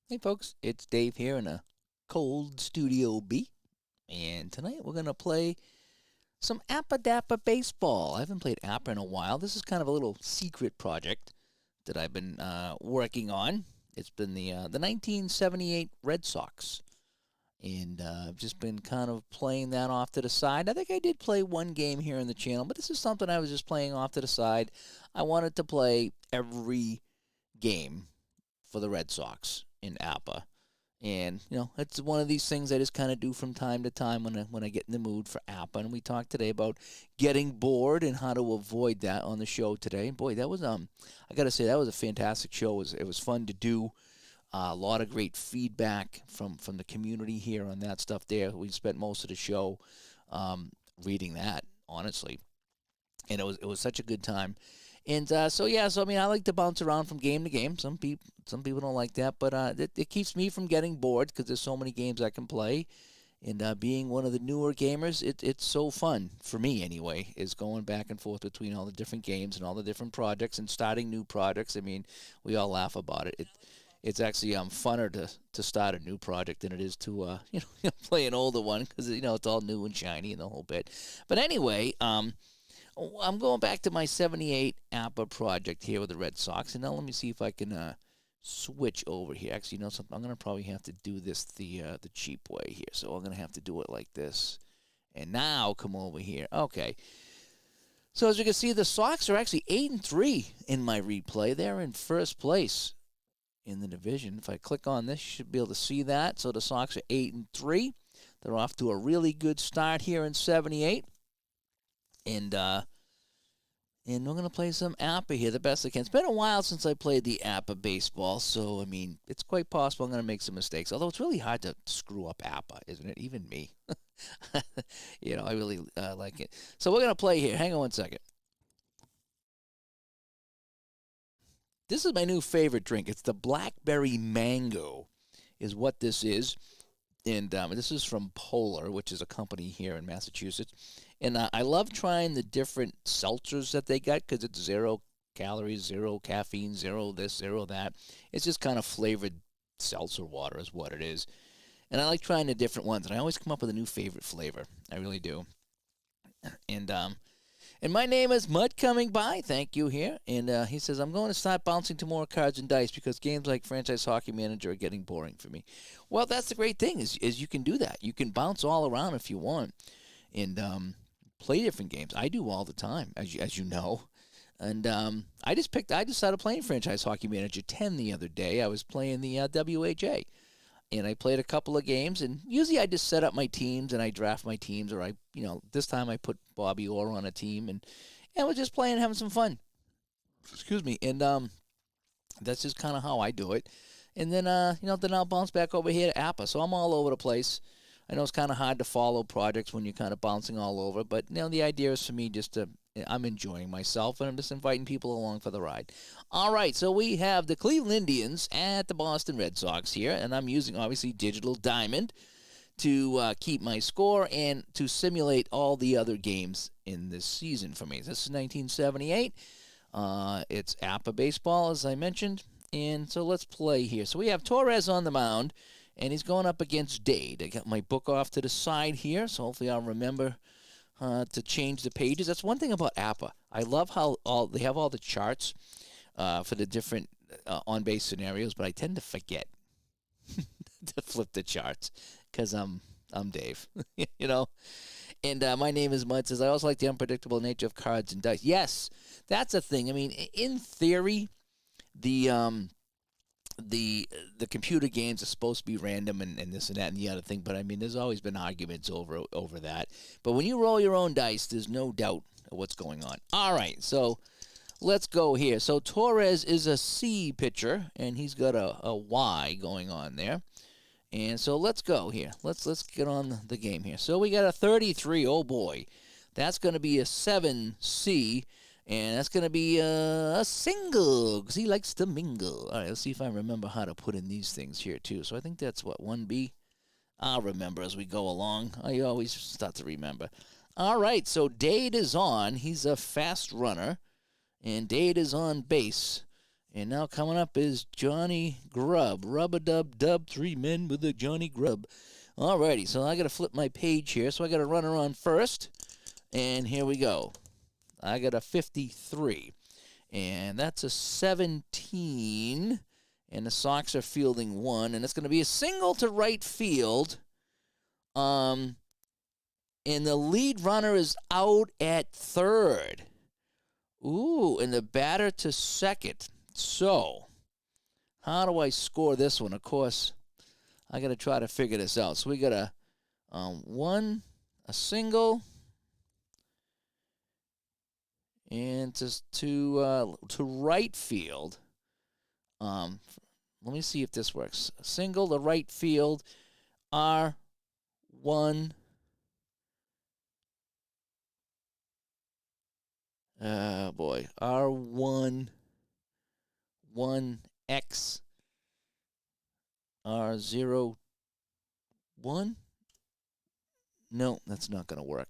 Hey folks, it's Dave here in a cold Studio B, and tonight we're going to play some APBA Baseball. I haven't played APBA in a while. This is kind of a little secret project that I've been working on. It's been the 1978 Red Sox, and I've just been kind of playing that off to the side. I think I did play one game here in the channel, but this is something I was just playing off to the side. I wanted to play every game for the Red Sox in APBA. And it's one of these things I just kind of do from time to time when I get in the mood for APBA. And we talked today about getting bored and how to avoid that on the show today. And boy, that was I got to say that was a fantastic show. It was fun to do. A lot of great feedback from the community here on that stuff. There, we spent most of the show reading that, honestly, and it was such a good time. And so I mean, I like to bounce around from game to game. Some people don't like that, but it keeps me from getting bored because there's so many games I can play. And being one of the newer gamers, it's so fun for me anyway. Is going back and forth between all the different games and all the different projects and starting new projects. I mean, we all laugh about it. It's actually funner to start a new project than it is to play an older one because it's all new and shiny and the whole bit. But anyway, I'm going back to my 78 APBA project here with the Red Sox. And now let me see if I can switch over here. Actually, something? I'm going to probably have to do this the cheap way here. So I'm going to have to do it like this. And now come over here. Okay. So as you can see, the Sox are actually 8-3 in my replay. They're in first place in the division. If I click on this, you should be able to see that. So the Sox are 8-3. They're off to a really good start here in 78. And we're going to play some APBA here the best I can. It's been a while since I played the APBA baseball, so, I mean, it's quite possible I'm going to make some mistakes. Although it's really hard to screw up APBA, isn't it? Even me. I really like it. So we're going to play here. Hang on one second. This is my new favorite drink. It's the Blackberry Mango is what this is. And this is from Polar, which is a company here in Massachusetts. And I love trying the different seltzers that they got because it's 0 calories, 0 caffeine, 0 this, 0 that. It's just kind of flavored seltzer water is what it is. And I like trying the different ones. And I always come up with a new favorite flavor. I really do. And my name is Mud Coming By. Thank you here. And he says, I'm going to start bouncing to more cards and dice because games like Franchise Hockey Manager are getting boring for me. Well, that's the great thing is you can do that. You can bounce all around if you want and play different games. I do all the time, as you know. And I just started playing Franchise Hockey Manager 10 the other day. I was playing the WHA. And I played a couple of games, and usually I just set up my teams and I draft my teams, or this time I put Bobby Orr on a team, and we're just playing, having some fun. Excuse me, and that's just kind of how I do it. And then then I'll bounce back over here to APBA. So I'm all over the place. I know it's kind of hard to follow projects when you're kind of bouncing all over, but the idea is for me I'm enjoying myself, and I'm just inviting people along for the ride. All right, so we have the Cleveland Indians at the Boston Red Sox here, and I'm using, obviously, Digital Diamond to keep my score and to simulate all the other games in this season for me. This is 1978. It's APBA Baseball, as I mentioned, and so let's play here. So we have Torres on the mound, and he's going up against Dade. I got my book off to the side here, so hopefully I'll remember to change the pages. That's one thing about APBA. I love how they have all the charts for the different on-base scenarios, but I tend to forget to flip the charts because I'm Dave, And my name is Mud. Says I also like the unpredictable nature of cards and dice. Yes, that's a thing. I mean, in theory, the computer games are supposed to be random and this and that and the other thing, but I mean, there's always been arguments over that. But when you roll your own dice, there's no doubt of what's going on. All right, so let's go here. So Torres is a C pitcher, and he's got a Y going on there. And so let's go here. Let's get on the game here. So we got a 33. Oh boy, that's going to be a 7C. And that's going to be a single because he likes to mingle. All right, let's see if I remember how to put in these things here, too. So I think that's, 1B? I'll remember as we go along. I always start to remember. All right, so Dade is on. He's a fast runner, and Dade is on base. And now coming up is Johnny Grubb. Rub-a-dub-dub, 3 men with a Johnny Grubb. Alrighty, so I got to flip my page here. So I got a runner on first. And here we go. I got a 53. And that's a 17. And the Sox are fielding 1. And it's going to be a single to right field. And the lead runner is out at third. Ooh, and the batter to second. So, how do I score this one? Of course, I got to try to figure this out. So we got a single, and to right field. Let me see if this works. A single to right field. R1. Boy, R1. 1X R0 1. No, that's not going to work.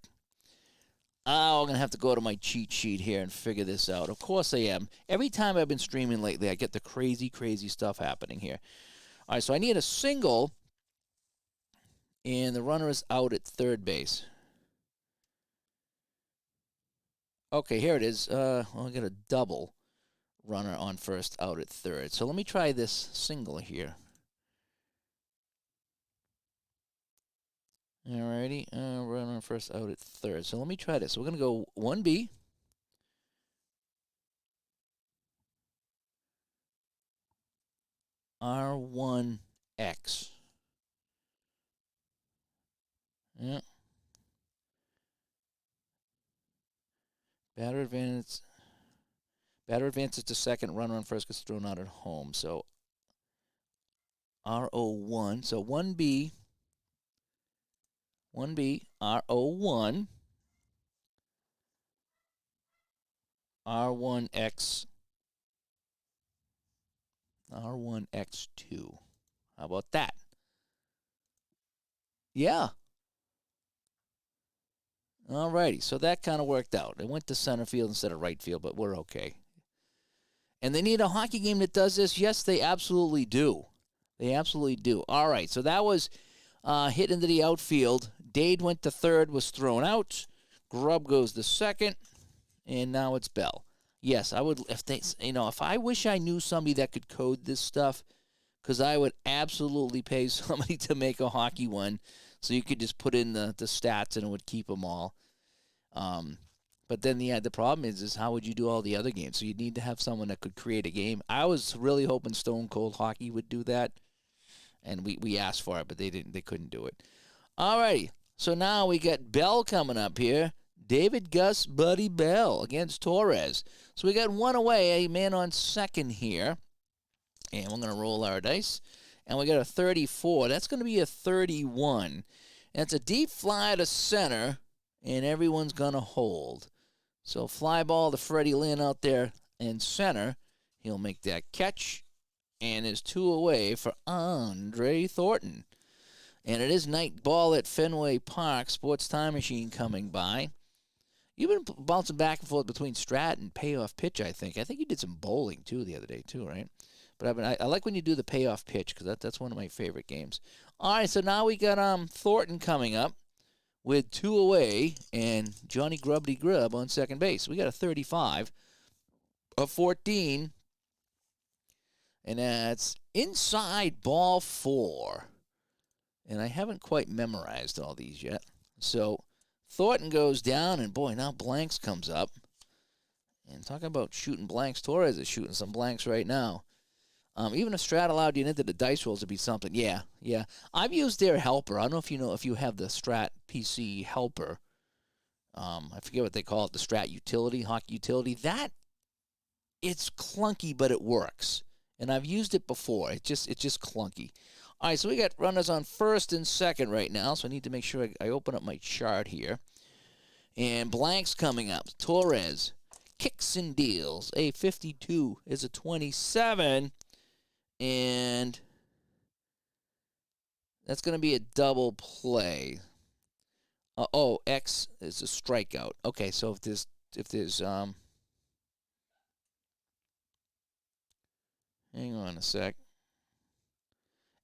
Oh, I'm going to have to go to my cheat sheet here and figure this out. Of course I am. Every time I've been streaming lately, I get the crazy, crazy stuff happening here. All right, so I need a single, and the runner is out at third base. Okay, here it is. Well, I got a double. Runner on first, out at third. So let me try this single here. Alrighty, runner on first, out at third. So let me try this. So we're going to go 1B. R1X. Yeah. Batter advances to second, runner on first gets thrown out at home. So RO1. So 1B, RO1, R1X, R1X2. How about that? Yeah. Alrighty, so that kind of worked out. It went to center field instead of right field, but we're okay. And they need a hockey game that does this? Yes, they absolutely do. They absolutely do. All right, so that was hit into the outfield. Dade went to third, was thrown out. Grubb goes to second, and now it's Bell. Yes, I would. If I wish I knew somebody that could code this stuff, because I would absolutely pay somebody to make a hockey one, so you could just put in the stats and it would keep them all. But then the problem is how would you do all the other games? So you'd need to have someone that could create a game. I was really hoping Stone Cold Hockey would do that, and we asked for it, but they didn't. They couldn't do it. All right, so now we got Bell coming up here. David Gus Buddy Bell against Torres. So we got one away, a man on second here, and we're gonna roll our dice, and we got a 34. That's gonna be a 31, and it's a deep fly to center, and everyone's gonna hold. So fly ball to Freddie Lynn out there in center. He'll make that catch, and is 2 away for Andre Thornton. And it is night ball at Fenway Park. Sports Time Machine coming by. You've been bouncing back and forth between strat and payoff pitch, I think. I think you did some bowling, too, the other day, too, right? But I like when you do the payoff pitch because that's one of my favorite games. All right, so now we got Thornton coming up with 2 away, and Johnny Grubbity Grubb on second base. We got a 35, a 14, and that's inside ball 4. And I haven't quite memorized all these yet. So Thornton goes down, and boy, now blanks comes up. And talking about shooting blanks, Torres is shooting some blanks right now. Even if Strat allowed you into the dice rolls to be something, yeah. I've used their helper. I don't know if you have the Strat PC helper. I forget what they call it, the Strat utility, hockey utility. That, it's clunky, but it works. And I've used it before. It's just clunky. All right, so we got runners on first and second right now, so I need to make sure I open up my chart here. And blanks coming up. Torres kicks and deals. A 52 is a 27. And that's going to be a double play. X is a strikeout. Okay, so if there's Hang on a sec.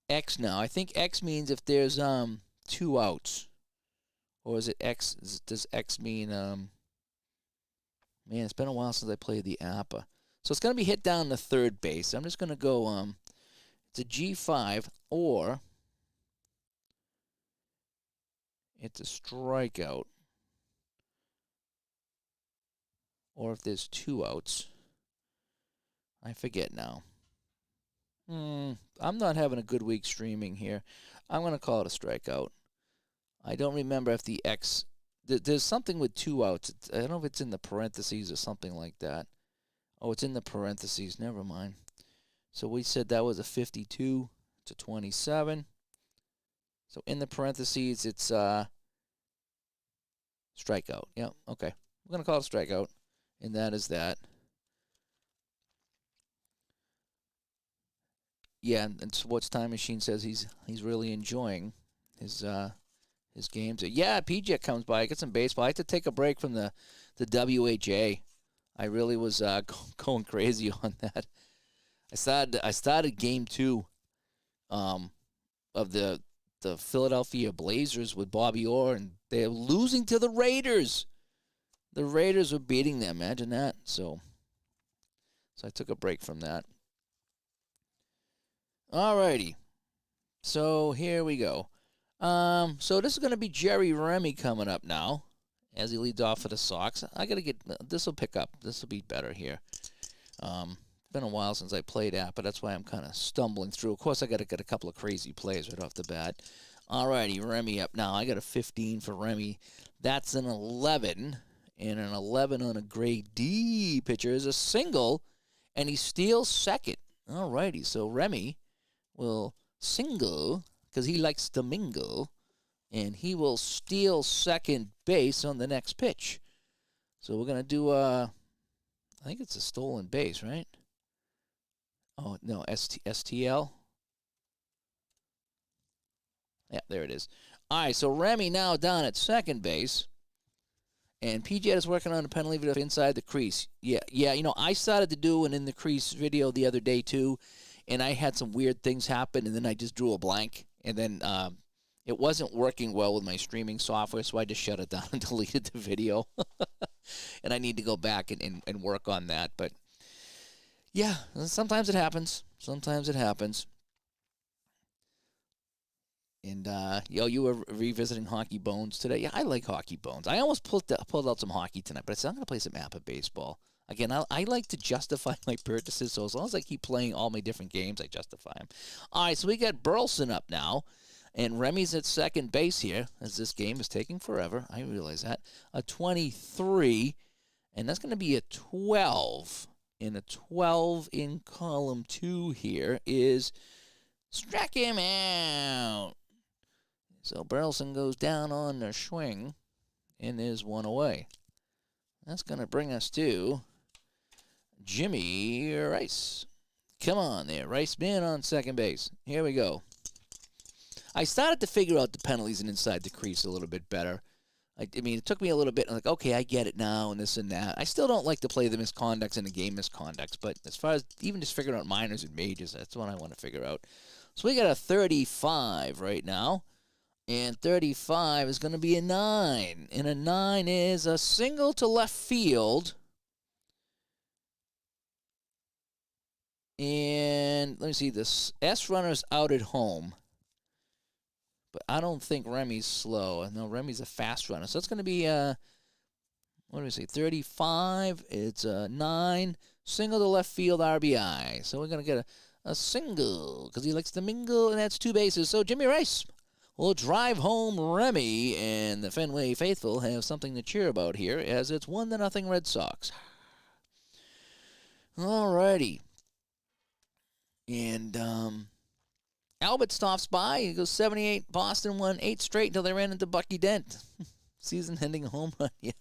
X now. I think X means if there's 2 outs. Or is it X? Does X mean man, it's been a while since I played the APBA. So it's going to be hit down to third base. I'm just going to go it's a G5 or it's a strikeout. Or if there's 2 outs. I forget now. I'm not having a good week streaming here. I'm going to call it a strikeout. I don't remember if the X... There's something with 2 outs. I don't know if it's in the parentheses or something like that. Oh, it's in the parentheses. Never mind. So we said that was a 52 to 27. So in the parentheses, it's strikeout. Yeah, okay. We're going to call it a strikeout. And that is that. Yeah, and Sports Time Machine says he's really enjoying his games. Yeah, PJ comes by. I get some baseball. I had to take a break from the WHA. I really was going crazy on that. I started game 2 of the Philadelphia Blazers with Bobby Orr, and they're losing to the Raiders. The Raiders were beating them. Imagine that. So I took a break from that. Alrighty. So here we go. So this is going to be Jerry Remy coming up now as he leads off for the Sox. I got to get this will pick up. This will be better here. It's been a while since I played APBA, but that's why I'm kind of stumbling through. Of course, I got to get a couple of crazy plays right off the bat. Alrighty, Remy up now. I got a 15 for Remy. That's an 11, and an 11 on a grade D pitcher is a single, and he steals second. Alrighty, so Remy will single because he likes to mingle, and he will steal second base on the next pitch. So we're going to do, I think it's a stolen base, right? Oh, no, STL. Yeah, there it is. All right, so Remy now down at second base, and PJ is working on a penalty inside the crease. Yeah, I started to do an in the crease video the other day, too, and I had some weird things happen, and then I just drew a blank. And then it wasn't working well with my streaming software, so I just shut it down and deleted the video. And I need to go back and work on that. But, yeah, sometimes it happens. Sometimes it happens. And, you were revisiting Hockey Bones today. Yeah, I like Hockey Bones. I almost pulled out some hockey tonight, but I said I'm going to play some APBA Baseball. Again, I like to justify my purchases, so as long as I keep playing all my different games, I justify them. All right, so we got Burleson up now, and Remy's at second base here, as this game is taking forever. I realize that. A 23, and that's going to be a 12. And a 12 in column 2 here is struck him out. So Burleson goes down on the swing, and there's one away. That's going to bring us to Jimmy Rice. Come on there, Rice man on second base. Here we go. I started to figure out the penalties and inside the crease a little bit better. I mean, it took me a little bit. I'm like, okay, I get it now and this and that. I still don't like to play the misconducts and the game misconducts, but as far as even just figuring out minors and majors, that's what I want to figure out. So we got a 35 right now, and 35 is going to be a 9, and a 9 is a single to left field. And let me see, this S runner's out at home. But I don't think Remy's slow. No, Remy's a fast runner. So it's going to be, what do we say, 35. It's a 9. Single to left field RBI. So we're going to get a single because he likes to mingle, and that's 2 bases. So Jimmy Rice will drive home Remy, and the Fenway faithful have something to cheer about here as it's 1-0 Red Sox. All righty. And Albert stops by. He goes 78. Boston won 8 straight until they ran into Bucky Dent. Season-ending home run. Yeah.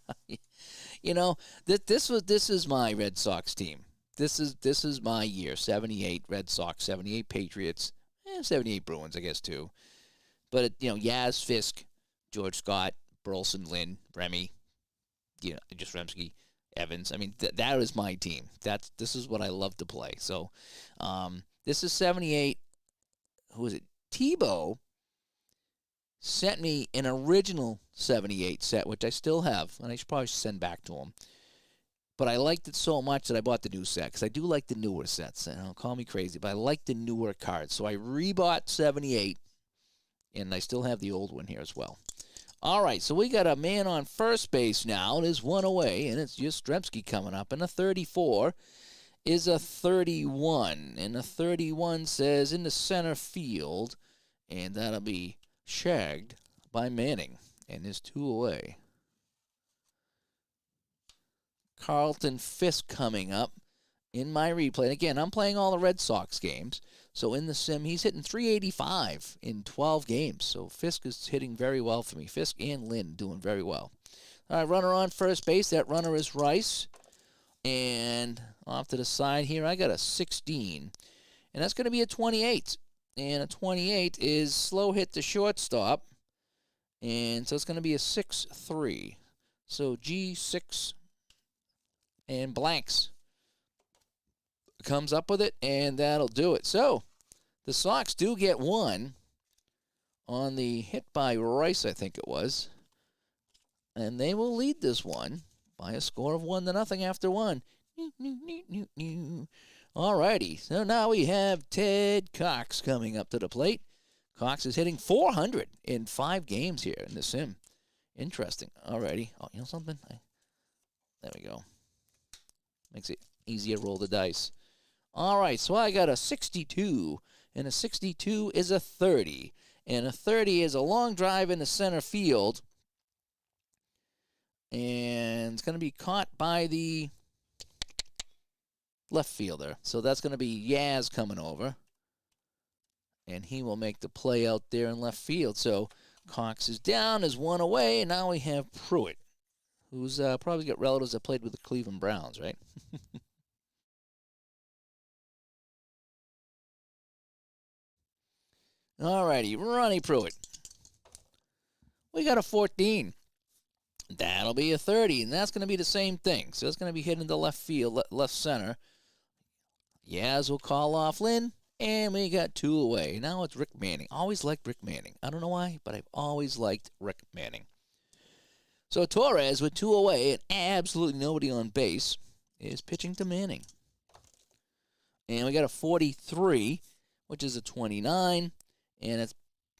You know, this is my Red Sox team. This is my year. 78 Red Sox, 78 Patriots, 78 Bruins, I guess too. But Yaz, Fisk, George Scott, Burleson, Lynn, Remy, just Remsky. Evans. I mean, that is my team. This is what I love to play. So, this is 78. Who is it? Tebow sent me an original 78 set, which I still have, and I should probably send back to him. But I liked it so much that I bought the new set, because I do like the newer sets. Don't call me crazy, but I like the newer cards. So I rebought 78, and I still have the old one here as well. All right, so we got a man on first base now. There's one away, and it's Yastrzemski coming up. And a 34 is a 31. And a 31 says in the center field, and that'll be shagged by Manning. And there's 2 away. Carlton Fisk coming up in my replay. And again, I'm playing all the Red Sox games. So in the sim, he's hitting 385 in 12 games. So Fisk is hitting very well for me. Fisk and Lynn doing very well. All right, runner on first base. That runner is Rice. And off to the side here, I got a 16. And that's going to be a 28. And a 28 is slow hit to shortstop. And so it's going to be a 6-3. So G6 and blanks comes up with it, and that'll do it. So the Sox do get 1 on the hit by Rice, I think it was. And they will lead this one by a score of 1-0 after 1. All righty, so now we have Ted Cox coming up to the plate. Cox is hitting 400 in 5 games here in the sim. Interesting. All righty. Oh, you know something? There we go. Makes it easier to roll the dice. All right, so I got a 62, and a 62 is a 30. And a 30 is a long drive in the center field. And it's going to be caught by the left fielder. So that's going to be Yaz coming over. And he will make the play out there in left field. So Cox is down, is 1 away, and now we have Pruitt, who's probably got relatives that played with the Cleveland Browns, right? All righty, Ronnie Pruitt. We got a 14. That'll be a 30, and that's going to be the same thing. So it's going to be hit into left field, left center. Yaz will call off Lynn, and we got 2 away. Now it's Rick Manning. Always liked Rick Manning. I don't know why, but I've always liked Rick Manning. So Torres with 2 away and absolutely nobody on base is pitching to Manning. And we got a 43, which is a 29, and it's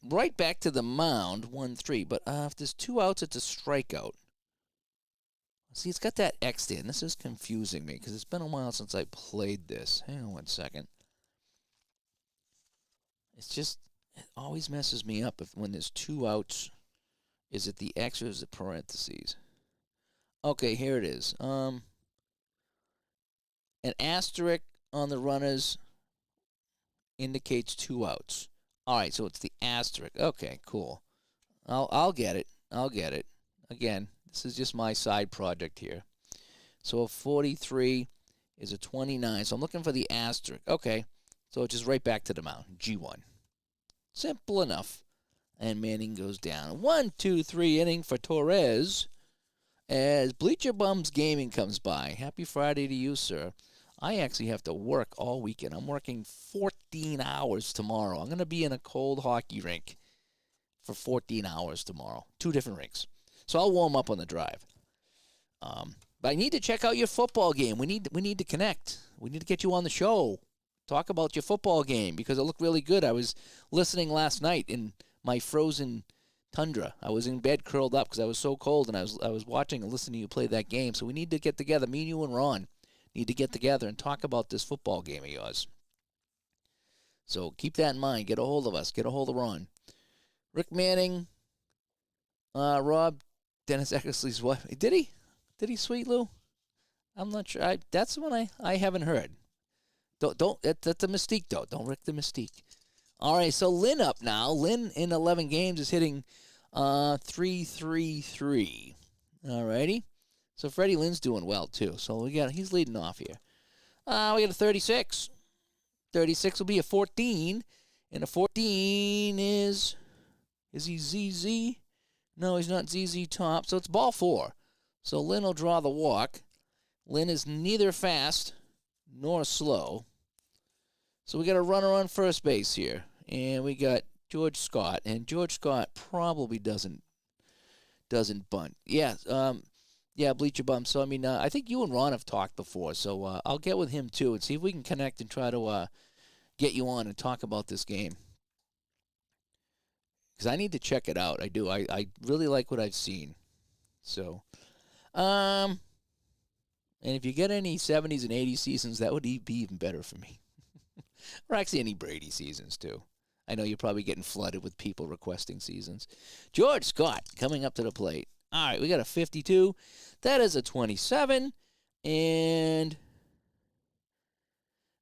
right back to the mound, 1-3. But if there's 2 outs, it's a strikeout. See, it's got that X there, and this is confusing me because it's been a while since I played this. Hang on 1 second. It's just, it always messes me up when there's 2 outs. Is it the X or is it parentheses? Okay, here it is. An asterisk on the runners indicates 2 outs. All right, so it's the asterisk. Okay, cool. I'll get it. I'll get it. Again, this is just my side project here. So a 43 is a 29. So I'm looking for the asterisk. Okay, so it's just right back to the mound. G1. Simple enough. And Manning goes down. 1-2-3 inning for Torres as Bleacher Bums Gaming comes by. Happy Friday to you, sir. I actually have to work all weekend. I'm working 14 hours tomorrow. I'm going to be in a cold hockey rink for 14 hours tomorrow. 2 different rinks. So I'll warm up on the drive. But I need to check out your football game. We need to connect. We need to get you on the show. Talk about your football game because it looked really good. I was listening last night in my frozen tundra. I was in bed curled up because I was so cold, and I was watching and listening to you play that game. So we need to get together. Me, you, and Ron need to get together and talk about this football game of yours. So keep that in mind. Get a hold of us. Get a hold of Ron. Rick Manning, Rob, Dennis Eckersley's wife. Did he? Did he, Sweet Lou? I'm not sure. That's the one I haven't heard. Don't. That's a mystique, though. Don't wreck the mystique. All right, so Lynn up now. Lynn in 11 games is hitting 3-3-3. All righty. So Freddie Lynn's doing well, too. So he's leading off here. We got a 36. 36 will be a 14. And a 14 is he ZZ? No, he's not ZZ Top. So it's ball 4. So Lynn will draw the walk. Lynn is neither fast nor slow. So we got a runner on first base here. And we got George Scott. And George Scott probably doesn't bunt. Yeah, Bleacher Bum. So, I mean, I think you and Ron have talked before. So I'll get with him, too, and see if we can connect and try to get you on and talk about this game. Because I need to check it out. I do. I really like what I've seen. So, and if you get any 70s and 80s seasons, that would be even better for me. Or actually any Brady seasons, too. I know you're probably getting flooded with people requesting seasons. George Scott coming up to the plate. All right, we got a 52. That is a 27. And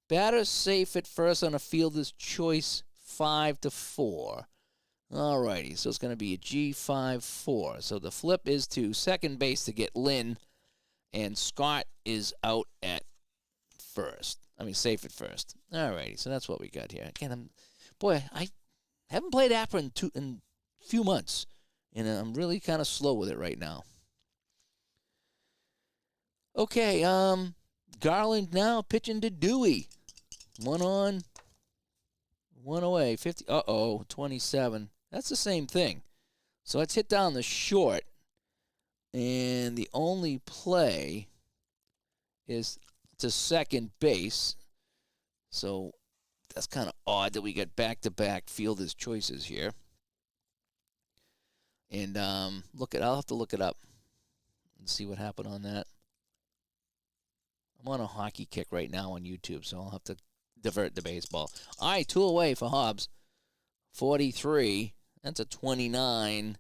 batter safe at first on a fielder's choice 5-4. All righty, so it's going to be a G5-4. So the flip is to second base to get Lynn, and Scott is out at first. I mean, safe at first. All righty, so that's what we got here. Again, I haven't played APBA in a few months, and I'm really kind of slow with it right now. Okay, Garland now pitching to Dewey. 1 on, 1 away. 50. 27. That's the same thing. So let's hit down the short. And the only play is to second base. So that's kind of odd that we get back-to-back fielders' choices here. And I'll have to look it up and see what happened on that. I'm on a hockey kick right now on YouTube, so I'll have to divert the baseball. All right, 2 away for Hobbs. 43. That's a 29.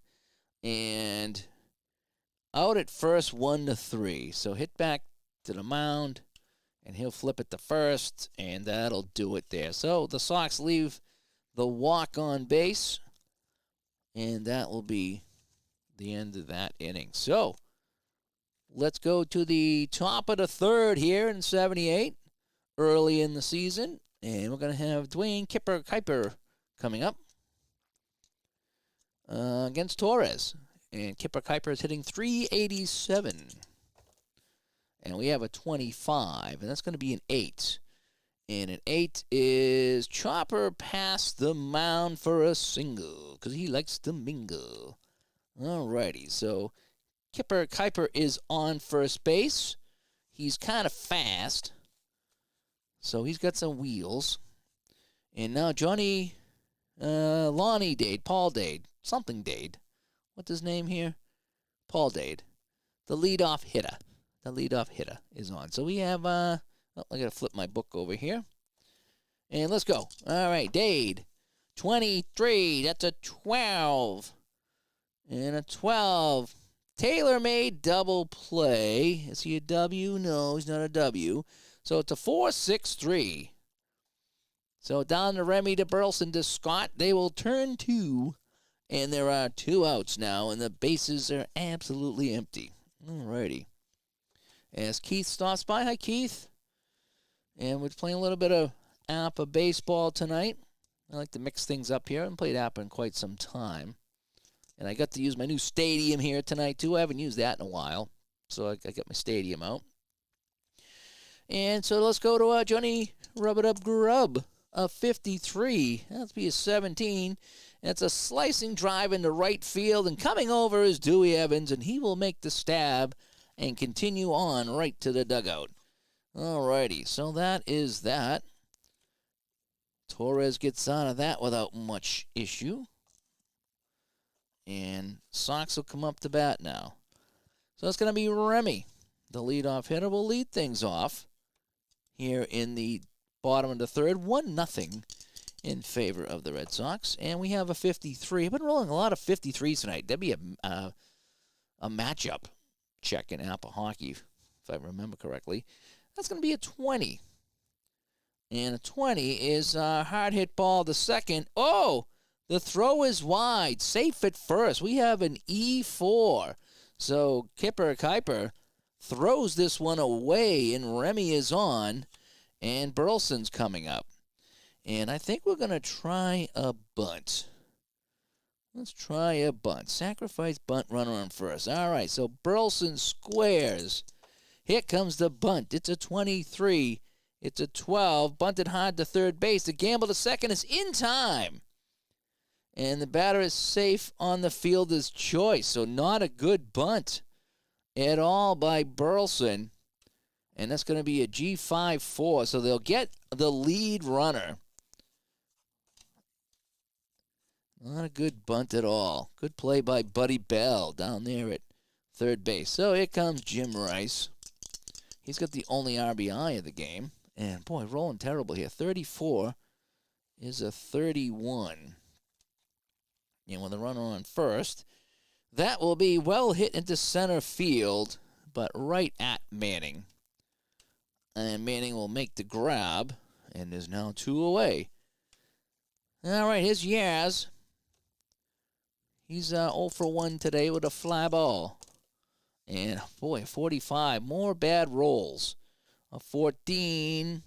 And out at first, 1-3. So hit back to the mound, and he'll flip it to first, and that'll do it there. So the Sox leave the walk on base, and that will be the end of that inning. So let's go to the top of the third here in 78, early in the season. And we're going to have Dwayne Kipper Kuiper coming up against Torres. And Kipper Kuiper is hitting .387. And we have a 25, and that's going to be an 8. And an 8 is Chopper past the mound for a single, because he likes to mingle. All righty, so Kipper Kuiper is on first base. He's kind of fast, so he's got some wheels. And now Johnny Lonnie Dade, Paul Dade, something Dade. What's his name here? Paul Dade, the leadoff hitter. The leadoff hitter is on. So we have, I got to flip my book over here. And let's go. All right, Dade, 23. That's a 12. And a 12. Taylor-made double play. Is he a W? No, he's not a W. So it's a 4-6-3. So down to Remy to Burleson to Scott. They will turn 2. And there are 2 outs now, and the bases are absolutely empty. All righty. As Keith stops by. Hi, Keith. And we're playing a little bit of APBA baseball tonight. I like to mix things up here. I haven't played APBA in quite some time. And I got to use my new stadium here tonight, too. I haven't used that in a while. So I got my stadium out. And so let's go to Johnny Rub-a-Dub Grub, a 53. That'll be a 17. And it's a slicing drive into right field. And coming over is Dewey Evans, and he will make the stab and continue on right to the dugout. All righty, so that is that. Torres gets out of that without much issue. And Sox will come up to bat now. So it's going to be Remy, the leadoff hitter, will lead things off here in the bottom of the third. 1-0 in favor of the Red Sox. And we have a 53. I've been rolling a lot of 53s tonight. That'd be a matchup check in APBA hockey, if I remember correctly. That's going to be a 20. And a 20 is a hard hit ball to second. Oh, the throw is wide. Safe at first. We have an E4. So Kipper Kuiper throws this one away, and Remy is on, and Burleson's coming up. And I think we're going to try a bunt. Let's try a bunt. Sacrifice bunt, runner on first. All right, so Burleson squares. Here comes the bunt. It's a 23. It's a 12. Bunted hard to third base. The gamble to second is in time. And the batter is safe on the fielder's choice. So not a good bunt at all by Burleson. And that's going to be a G5-4. So they'll get the lead runner. Not a good bunt at all. Good play by Buddy Bell down there at third base. So here comes Jim Rice. He's got the only RBI of the game. And, boy, rolling terrible here. 34 is a 31. And with a runner on first, that will be well hit into center field, but right at Manning. And Manning will make the grab, and is now 2 away. All right, here's Yaz. He's 0 for 1 today with a fly ball. And, boy, 45. More bad rolls. A 14.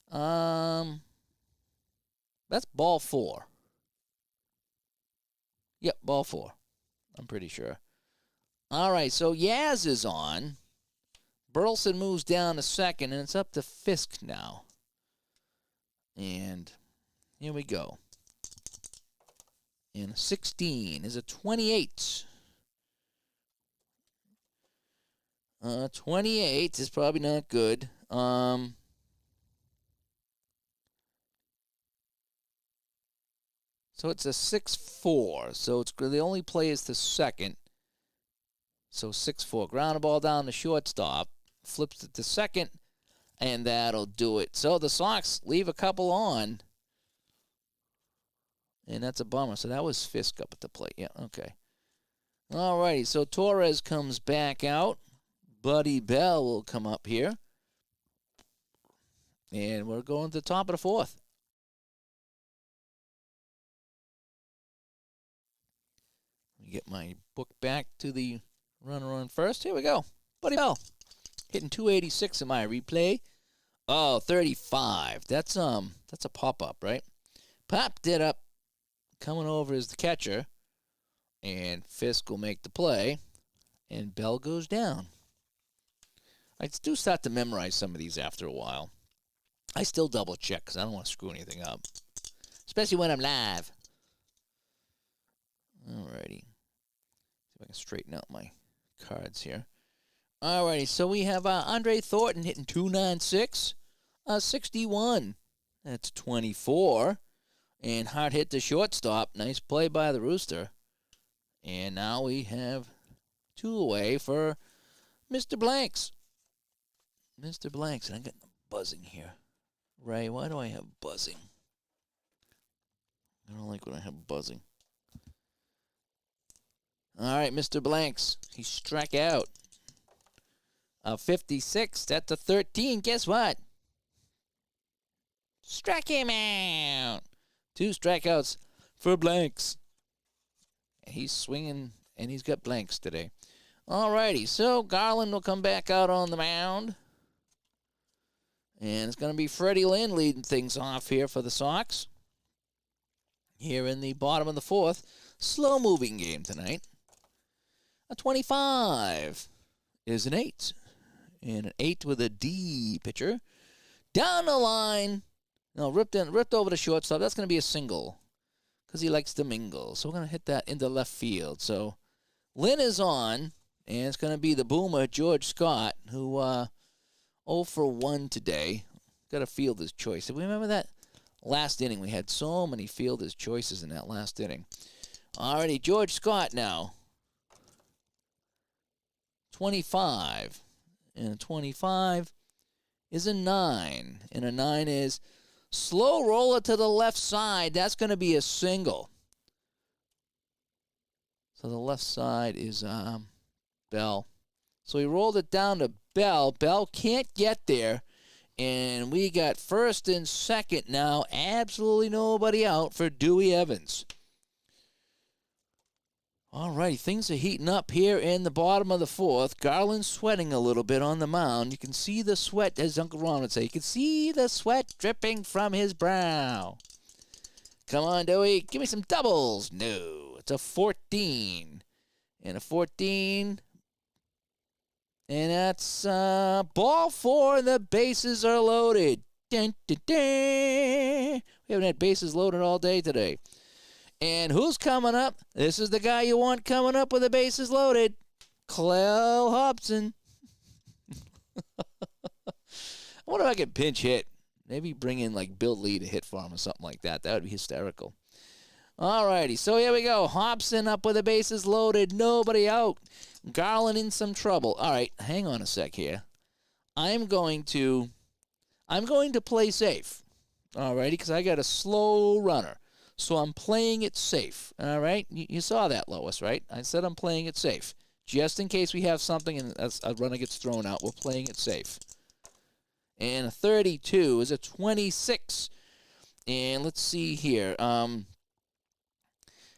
That's ball 4. Yep, ball 4. I'm pretty sure. All right, so Yaz is on. Burleson moves down to second, and it's up to Fisk now. And here we go. And 16 is a 28. 28 is probably not good. So it's a 6-4. So it's the only play is to second. So 6-4. Ground the ball down the shortstop. Flips it to second. And that'll do it. So the Sox leave a couple on. And that's a bummer. So that was Fisk up at the plate. Yeah, okay. All righty. So Torres comes back out. Buddy Bell will come up here. And we're going to the top of the fourth. Get my book back to the runner on first. Here we go. Buddy Bell hitting 286 in my replay. Oh, 35. That's a pop-up, right? Popped it up. Coming over is the catcher. And Fisk will make the play. And Bell goes down. I do start to memorize some of these after a while. I still double-check because I don't want to screw anything up. Especially when I'm live. Alrighty. See if I can straighten out my cards here. Alrighty, so we have Andre Thornton hitting 296, 61. That's 24. And hard hit to shortstop. Nice play by the Rooster. And now we have 2 away for Mr. Blanks. Mr. Blanks. And I'm getting buzzing here. Ray, why do I have buzzing? I don't like when I have buzzing. All right, Mr. Blanks. He struck out. 56. That's a 13. Guess what? Struck him out. 2 strikeouts for Blanks. He's swinging, and he's got blanks today. All righty, so Garland will come back out on the mound. And it's going to be Freddie Lynn leading things off here for the Sox. Here in the bottom of the fourth. Slow-moving game tonight. A 25 is an 8. And an 8 with a D pitcher. Down the line. No, ripped over the shortstop. That's going to be a single because he likes to mingle. So we're going to hit that into left field. So Lynn is on, and it's going to be the boomer, George Scott, who 0 for 1 today. Got a fielder's choice. If we remember that last inning, we had so many fielder's choices in that last inning. Alrighty, George Scott now. 25. And a 25 is a 9. And a 9 is slow roller to the left side. That's going to be a single. So the left side is Bell. So he rolled it down to Bell. Bell can't get there. And we got first and second now. Absolutely nobody out for Dewey Evans. All right, things are heating up here in the bottom of the fourth. Garland's sweating a little bit on the mound. You can see the sweat, as Uncle Ron would say. You can see the sweat dripping from his brow. Come on, Dewey. Give me some doubles. No, it's a 14. And a 14. And that's ball 4, and the bases are loaded. Dun, dun, dun. We haven't had bases loaded all day today. And who's coming up? This is the guy you want coming up with the bases loaded. Clell Hobson. I wonder if I could pinch hit. Maybe bring in like Bill Lee to hit for him or something like that. That would be hysterical. All righty, so here we go. Hobson up with the bases loaded. Nobody out. Garland in some trouble. All right, hang on a sec here. I'm going to play safe. All righty, because I got a slow runner. So I'm playing it safe. All right, you saw that, Lois, right? I said I'm playing it safe. Just in case we have something and a runner gets thrown out, we're playing it safe. And a 32 is a 26. And let's see here.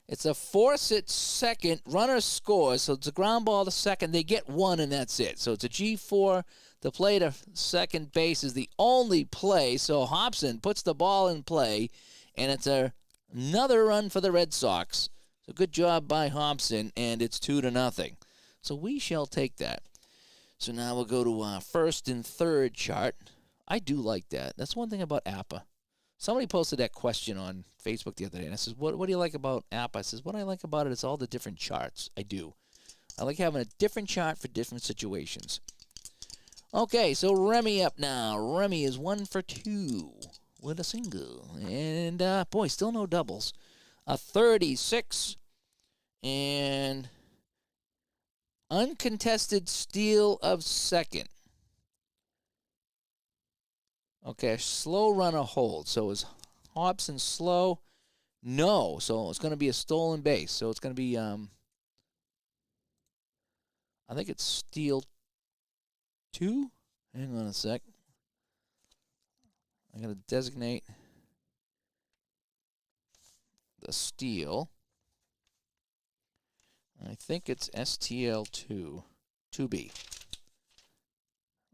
It's a force at second. Runner scores, so it's a ground ball to second. They get 1, and that's it. So it's a G4. The play to second base is the only play. So Hobson puts the ball in play, and it's another run for the Red Sox. So good job by Hobson, and it's 2-0. So we shall take that. So now we'll go to first and third chart. I do like that. That's one thing about APBA. Somebody posted that question on Facebook the other day, and I says, what do you like about APBA? I says, what I like about it is all the different charts. I do. I like having a different chart for different situations. Okay, so Remy up now. Remy is 1 for 2 with a single. And, boy, still no doubles. A 36 and uncontested steal of second. Okay, slow runner hold. So is Hobson slow? No. So it's going to be a stolen base. So it's going to be, I think it's steal 2. Hang on a sec. I got to designate the steal. I think it's STL2, 2B.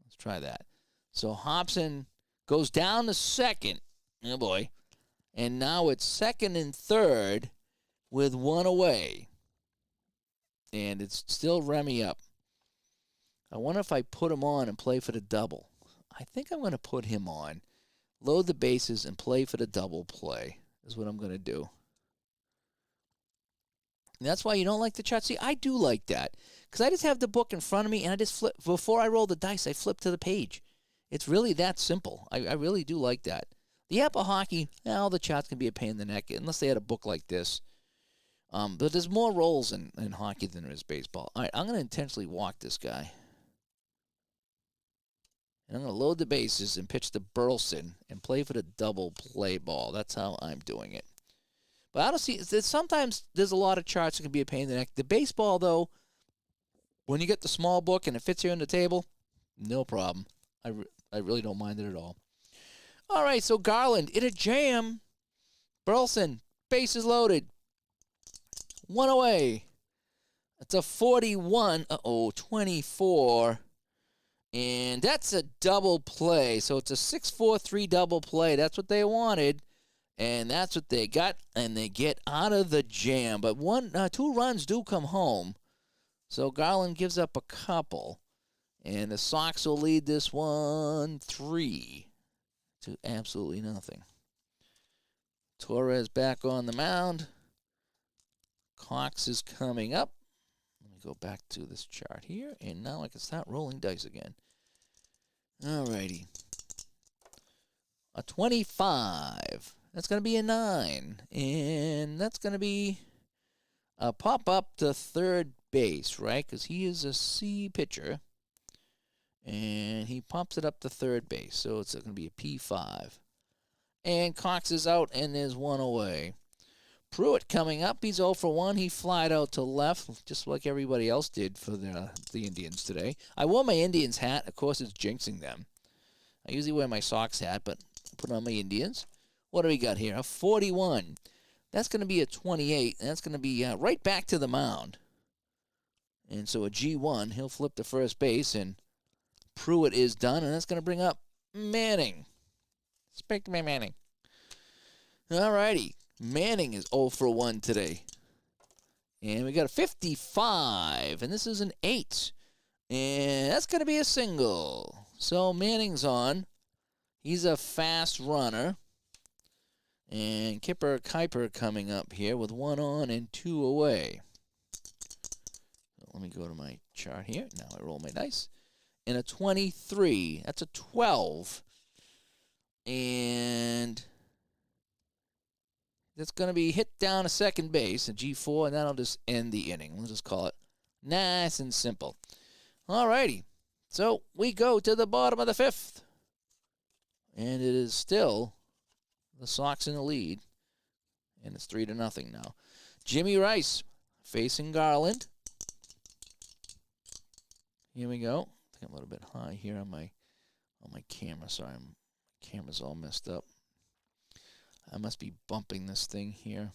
Let's try that. So Hobson goes down to second. Oh, boy. And now it's second and third with 1 away. And it's still Remy up. I wonder if I put him on and play for the double. I think I'm going to put him on, load the bases, and play for the double play is what I'm going to do. And that's why you don't like the chart. See, I do like that because I just have the book in front of me, and I just flip. Before I roll the dice, I flip to the page. It's really that simple. I really do like that. The APBA hockey, all the charts can be a pain in the neck unless they had a book like this. But there's more rolls in hockey than there is baseball. All right, I'm going to intentionally walk this guy. And I'm going to load the bases and pitch to Burleson and play for the double play ball. That's how I'm doing it. But I don't see, sometimes there's a lot of charts that can be a pain in the neck. The baseball, though, when you get the small book and it fits here on the table, no problem. I really don't mind it at all. All right, so Garland in a jam. Burleson, bases loaded. 1 away. It's a 41. 24. And that's a double play. So it's a 6-4-3 double play. That's what they wanted. And that's what they got. And they get out of the jam. But 2 runs do come home. So Garland gives up a couple. And the Sox will lead this one 3 to absolutely nothing. Torres back on the mound. Cox is coming up. Let me go back to this chart here, and now I can start rolling dice again. All righty. A 25. That's going to be a 9. And that's going to be a pop up to third base, right? Because he is a C pitcher. And he pops it up to third base. So it's going to be a P5. And Cox is out, and there's 1 away. Pruitt coming up. He's 0 for 1. He flied out to left, just like everybody else did for the Indians today. I wore my Indians hat. Of course, it's jinxing them. I usually wear my Sox hat, but put on my Indians. What do we got here? A 41. That's going to be a 28. And that's going to be right back to the mound. And so a G1. He'll flip to first base, and Pruitt is done, and that's going to bring up Manning. Spectre Manning. All righty. Manning is 0 for 1 today. And we got a 55, and this is an 8. And that's going to be a single. So Manning's on. He's a fast runner. And Kipper Kuiper coming up here with 1 on and 2 away. So let me go to my chart here. Now I roll my dice. And a 23. That's a 12. And that's going to be hit down to second base, a G4, and that'll just end the inning. We'll just call it nice and simple. All righty. So we go to the bottom of the 5th. And it is still the Sox in the lead. And it's 3-0 now. Jimmy Rice facing Garland. Here we go. I think I'm a little bit high here on my camera. Sorry, my camera's all messed up. I must be bumping this thing here.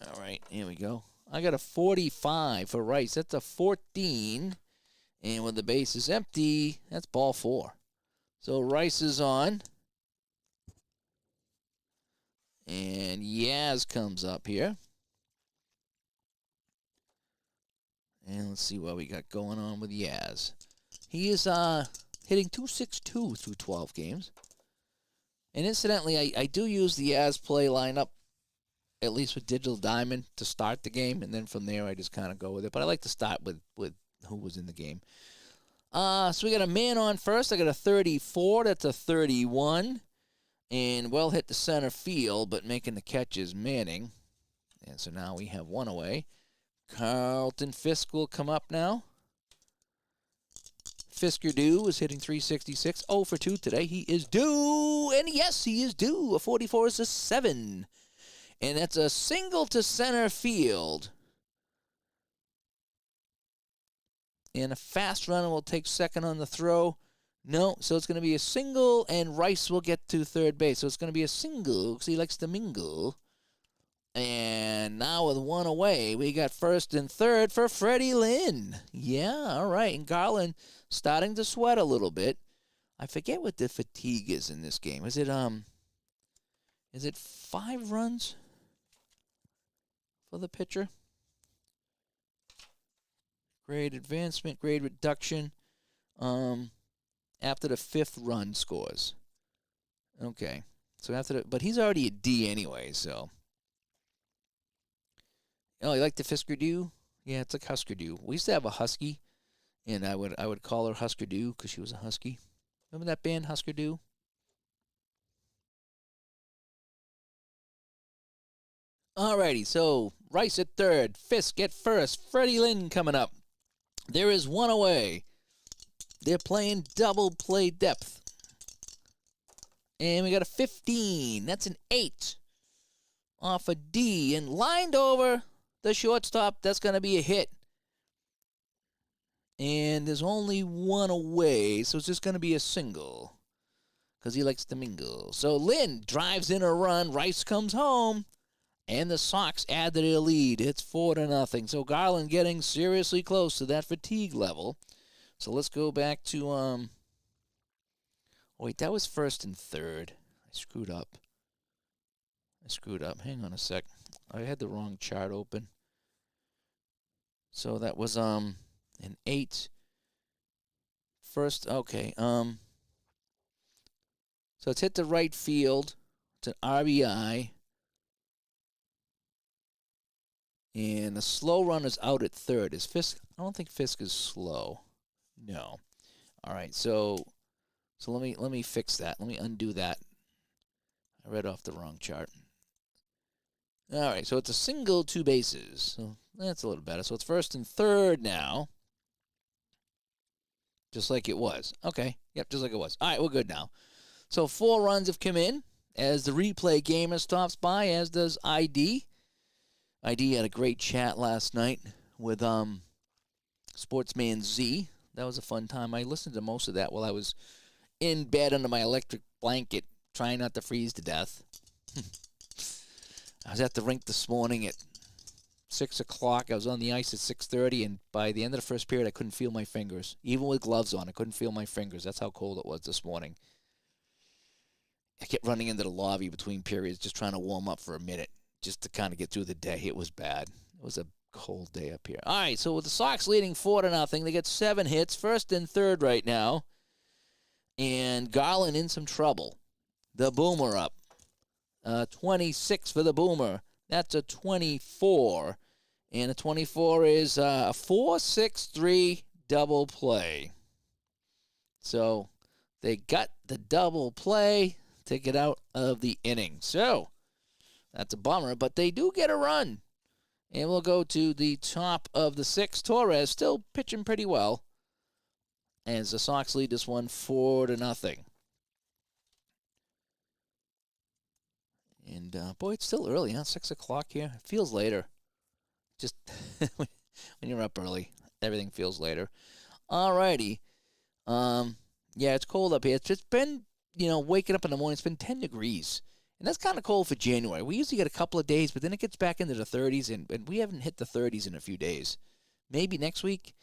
All right, here we go. I got a 45 for Rice. That's a 14. And when the base is empty, that's ball 4. So Rice is on. And Yaz comes up here. And let's see what we got going on with Yaz. He is hitting .262 through 12 games. And incidentally, I do use the Yaz play lineup, at least with Digital Diamond, to start the game. And then from there, I just kind of go with it. But I like to start with who was in the game. So we got a man on first. I got a 34. That's a 31. And well hit the center field, but making the catch is Manning. And so now we have 1 away. Carlton Fisk will come up now. Fisker Dew is hitting .366. 0 for 2 today. He is due. And yes, he is due. A 44 is a 7. And that's a single to center field. And a fast runner will take second on the throw. No, so it's going to be a single, and Rice will get to third base. So it's going to be a single because he likes to mingle. And now with 1 away, we got first and third for Freddie Lynn. Yeah, all right. And Garland starting to sweat a little bit. I forget what the fatigue is in this game. Is it 5 runs for the pitcher? Grade advancement, grade reduction. After the 5th run scores. Okay. So but he's already a D anyway, so. Oh, you like the Fisker Dew? Yeah, it's like Husker Dew. We used to have a Husky, and I would call her Husker Dew because she was a Husky. Remember that band, Husker Dew? Alrighty, so Rice at third, Fisk at first, Freddie Lynn coming up. There is 1 away. They're playing double play depth. And we got a 15. That's an 8 off a D. And lined over the shortstop. That's going to be a hit. And there's only 1 away. So it's just going to be a single. Because he likes to mingle. So Lynn drives in a run. Rice comes home. And the Sox add to their lead. It's 4-0. So Garland getting seriously close to that fatigue level. So let's go back to, wait, that was first and third. I screwed up. Hang on a sec. I had the wrong chart open. So that was, an 8. First, okay, so it's hit the right field. It's an RBI. And the slow runner's out at third. Is Fisk? I don't think Fisk is slow. No. All right. So let me fix that. Let me undo that. I read off the wrong chart. All right. So it's a single, 2 bases. So that's a little better. So it's first and third now. Just like it was. Okay. Yep. Just like it was. All right. We're good now. So 4 runs have come in as the replay gamer stops by, as does ID. ID had a great chat last night with Sportsman Z. That was a fun time. I listened to most of that while I was in bed under my electric blanket, trying not to freeze to death. I was at the rink this morning at 6 o'clock. I was on the ice at 6:30, and by the end of the first period, I couldn't feel my fingers. Even with gloves on, I couldn't feel my fingers. That's how cold it was this morning. I kept running into the lobby between periods, just trying to warm up for a minute, just to kind of get through the day. It was bad. It was a cold day up here. All right, so with the Sox leading 4-0, they get 7 hits, first and third right now. And Garland in some trouble. The Boomer up. 26 for the Boomer. That's a 24. And a 24 is a 4-6-3 double play. So they got the double play to get out of the inning. So that's a bummer, but they do get a run. And we'll go to the top of the 6th. Torres still pitching pretty well as the Sox lead this one 4-0. And, boy, it's still early, huh? 6 o'clock here. It feels later. Just when you're up early, everything feels later. All righty. Yeah, it's cold up here. It's just been, waking up in the morning, it's been 10 degrees. And that's kind of cold for January. We usually get a couple of days, but then it gets back into the 30s, and we haven't hit the 30s in a few days. Maybe next week.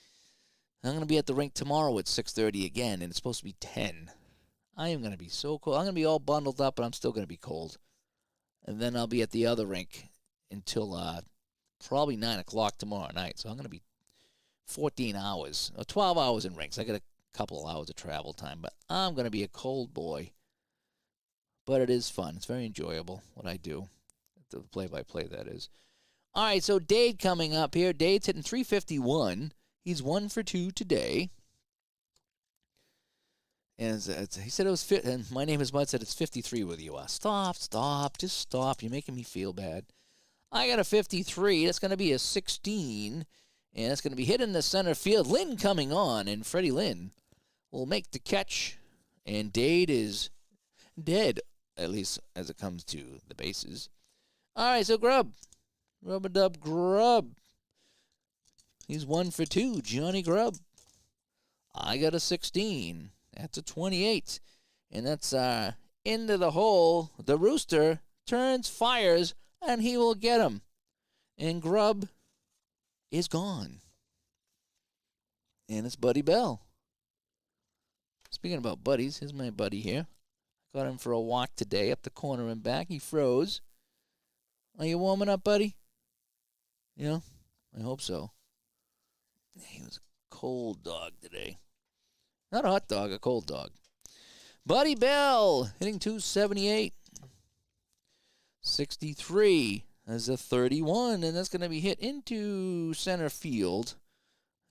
I'm going to be at the rink tomorrow at 6:30 again, and it's supposed to be 10. I am going to be so cold. I'm going to be all bundled up, but I'm still going to be cold. And then I'll be at the other rink until probably 9 o'clock tomorrow night. So I'm going to be 14 hours, or 12 hours in rinks. I got a couple of hours of travel time, but I'm going to be a cold boy. But it is fun. It's very enjoyable, what I do. The play-by-play, that is. All right, so Dade coming up here. Dade's hitting .351. He's 1 for 2 today. And he said it was fit. And my name is Bud said it's 53 with you. Stop. Just stop. You're making me feel bad. I got a 53. That's going to be a 16. And it's going to be hit in the center field. Lynn coming on. And Freddie Lynn will make the catch. And Dade is dead, at least as it comes to the bases. All right, so Grubb. Rub-a-dub Grubb. He's 1 for 2. Johnny Grubb. I got a 16. That's a 28. And that's into the hole. The Rooster turns, fires, and he will get him. And Grubb is gone. And it's Buddy Bell. Speaking about buddies, here's my buddy here. Got him for a walk today up the corner and back. He froze. Are you warming up, buddy? Yeah, I hope so. He was a cold dog today. Not a hot dog, a cold dog. Buddy Bell hitting .278. 63 as a 31, and that's going to be hit into center field.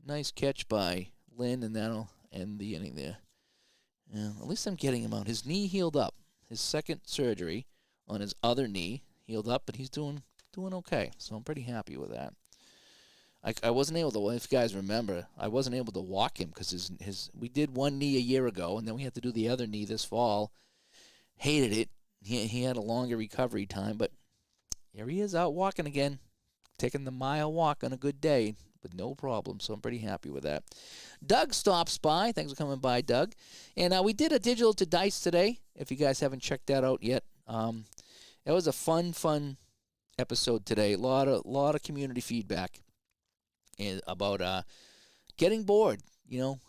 Nice catch by Lynn, and that'll end the inning there. Yeah, at least I'm getting him out. His knee healed up. His second surgery on his other knee healed up, but he's doing okay. So I'm pretty happy with that. I wasn't able to, if you guys remember, I wasn't able to walk him because we did one knee a year ago, and then we had to do the other knee this fall. Hated it. He had a longer recovery time, but here he is out walking again, taking the mile walk on a good day with no problem, so I'm pretty happy with that. Doug stops by. Thanks for coming by, Doug. And we did a Digital to Dice today, if you guys haven't checked that out yet. It was a fun episode today. A lot of community feedback about getting bored.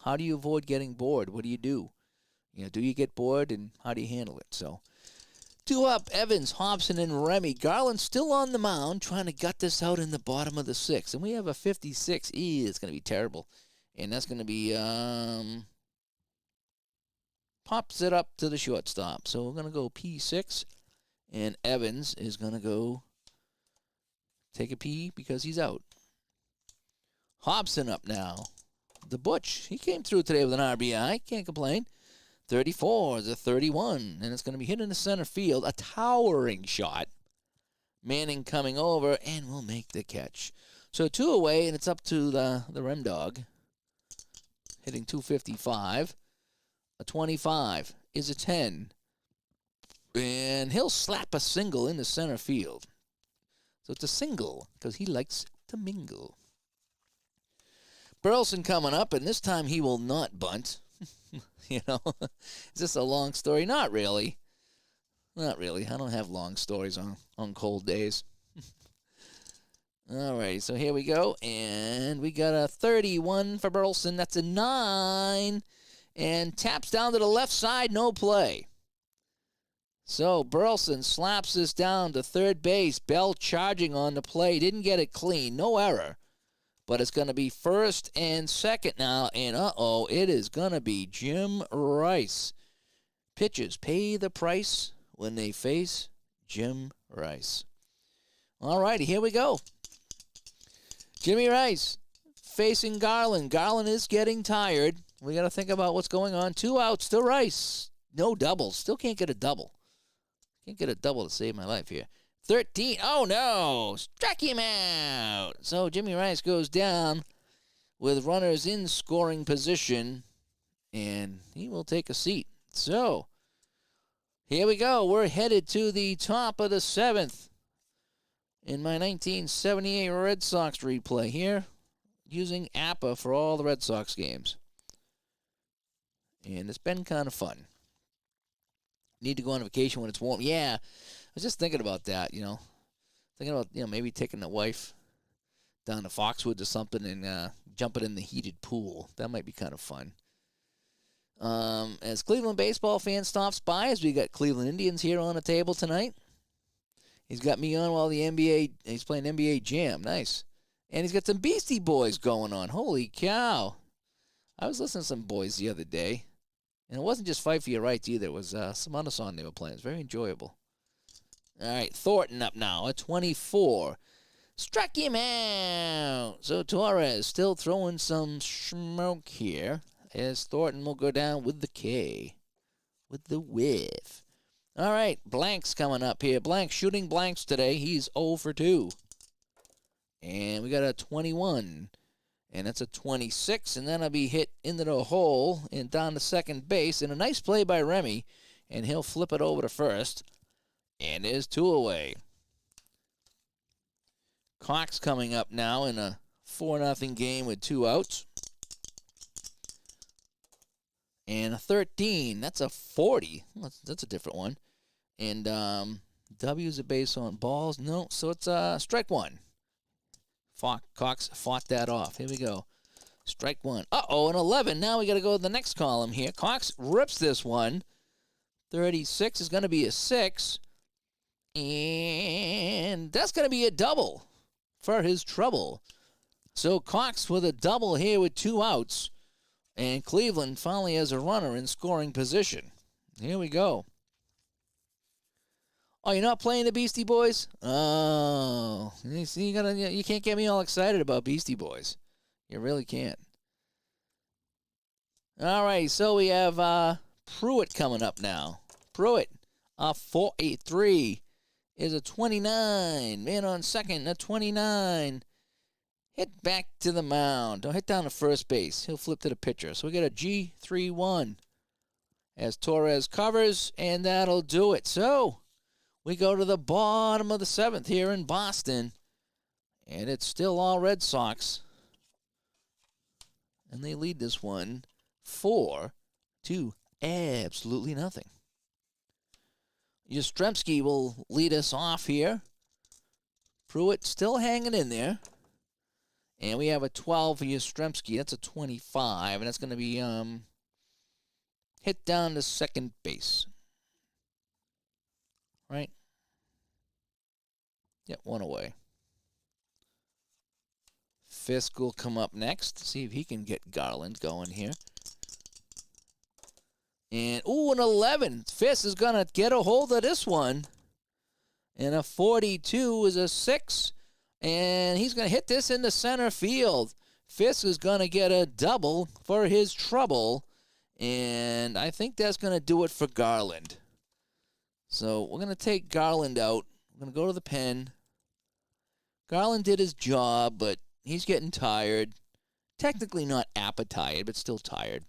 How do you avoid getting bored? What do you do? Do you get bored, and how do you handle it? So, 2 up, Evans, Hobson, and Remy. Garland still on the mound, trying to gut this out in the bottom of the 6th. And we have a 56. It's going to be terrible. And that's going to be, pops it up to the shortstop. So we're going to go P6. And Evans is going to go take a P because he's out. Hobson up now. The Butch, he came through today with an RBI. Can't complain. 34 is a 31, and it's going to be hit in the center field. A towering shot. Manning coming over, and will make the catch. So 2 away, and it's up to the Rem Dog. Hitting .255. A 25 is a 10. And he'll slap a single in the center field. So it's a single, because he likes to mingle. Burleson coming up, and this time he will not bunt. Is this a long story? Not really. Not really. I don't have long stories on cold days. All right, so here we go. And we got a 31 for Burleson. That's a 9. And taps down to the left side, no play. So Burleson slaps this down to third base. Bell charging on the play. Didn't get it clean. No error. but it's going to be first and second now, and uh-oh, it is going to be Jim Rice. Pitchers pay the price when they face Jim Rice. All righty, here we go. Jimmy Rice facing Garland. Garland is getting tired. We got to think about what's going on. 2 outs to Rice. No doubles. Still can't get a double. Can't get a double to save my life here. 13. Oh, no. Struck him out. So Jimmy Rice goes down with runners in scoring position, and he will take a seat. So here we go. We're headed to the top of the 7th in my 1978 Red Sox replay here, using APBA for all the Red Sox games. And it's been kind of fun. Need to go on vacation when it's warm. Yeah, I was just thinking about that, Thinking about, maybe taking the wife down to Foxwoods or something and jumping in the heated pool. That might be kind of fun. As Cleveland baseball fan stops by, as we got Cleveland Indians here on the table tonight. He's got me on while he's playing NBA Jam. Nice. And he's got some Beastie Boys going on. Holy cow. I was listening to some boys the other day. And it wasn't just Fight for Your Rights either. It was some other song they were playing. It's very enjoyable. All right, Thornton up now at 24. Struck him out. So Torres still throwing some smoke here, as Thornton will go down with the K, with the whiff. All right, Blank's coming up here. Blank shooting blanks today. He's 0 for 2. And we got a 21. And that's a 26, and then I'll be hit into the hole and down to second base. And a nice play by Remy, and he'll flip it over to first. And there's 2 away. Cox coming up now in a 4-0 game with 2 outs. And a 13. That's a 40. That's a different one. And W's a base on balls. No, so it's strike 1. Cox fought that off. Here we go. Strike 1. Uh-oh, an 11. Now we got to go to the next column here. Cox rips this one. 36 is going to be a 6. And that's going to be a double for his trouble. So Cox with a double here with 2 outs. And Cleveland finally has a runner in scoring position. Here we go. Oh, you're not playing the Beastie Boys? Oh, you see, you can't get me all excited about Beastie Boys. You really can't. All right, so we have Pruitt coming up now. Pruitt, a 4-3 is a 29. Man on second, a 29. Hit back to the mound. Don't hit down to first base. He'll flip to the pitcher. So we got a G3-1 as Torres covers, and that'll do it. So we go to the bottom of the 7th here in Boston, and it's still all Red Sox. And they lead this one 4 to absolutely nothing. Yastrzemski will lead us off here. Pruitt still hanging in there. And we have a 12 for Yastrzemski. That's a 25, and that's going to be hit down to second base. Right? Yep, 1 away. Fisk will come up next. See if he can get Garland going here. And, ooh, an 11. Fisk is going to get a hold of this one. And a 42 is a 6. And he's going to hit this into center field. Fisk is going to get a double for his trouble. And I think that's going to do it for Garland. So we're going to take Garland out. We're going to go to the pen. Garland did his job, but he's getting tired. Technically not APBA-tired, but still tired.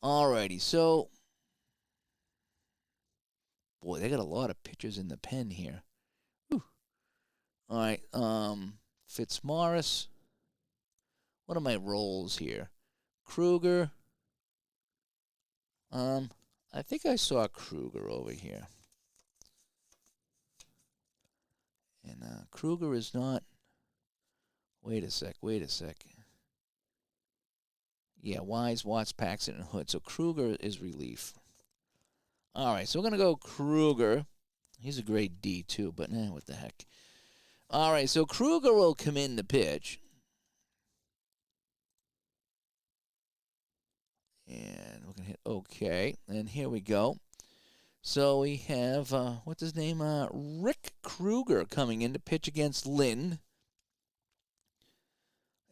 Alrighty, so boy, they got a lot of pitchers in the pen here. Whew. All right, Fitzmaurice. What are my roles here? Kruger. I think I saw Kruger over here. And Kruger is not. Wait a sec. Yeah, Wise, Watts, Paxton, and Hood. So Kruger is relief. All right, so we're going to go Kruger. He's a grade D, too, but what the heck. All right, so Kruger will come in to pitch. And we're going to hit OK. And here we go. So we have, what's his name? Rick Kruger coming in to pitch against Lynn.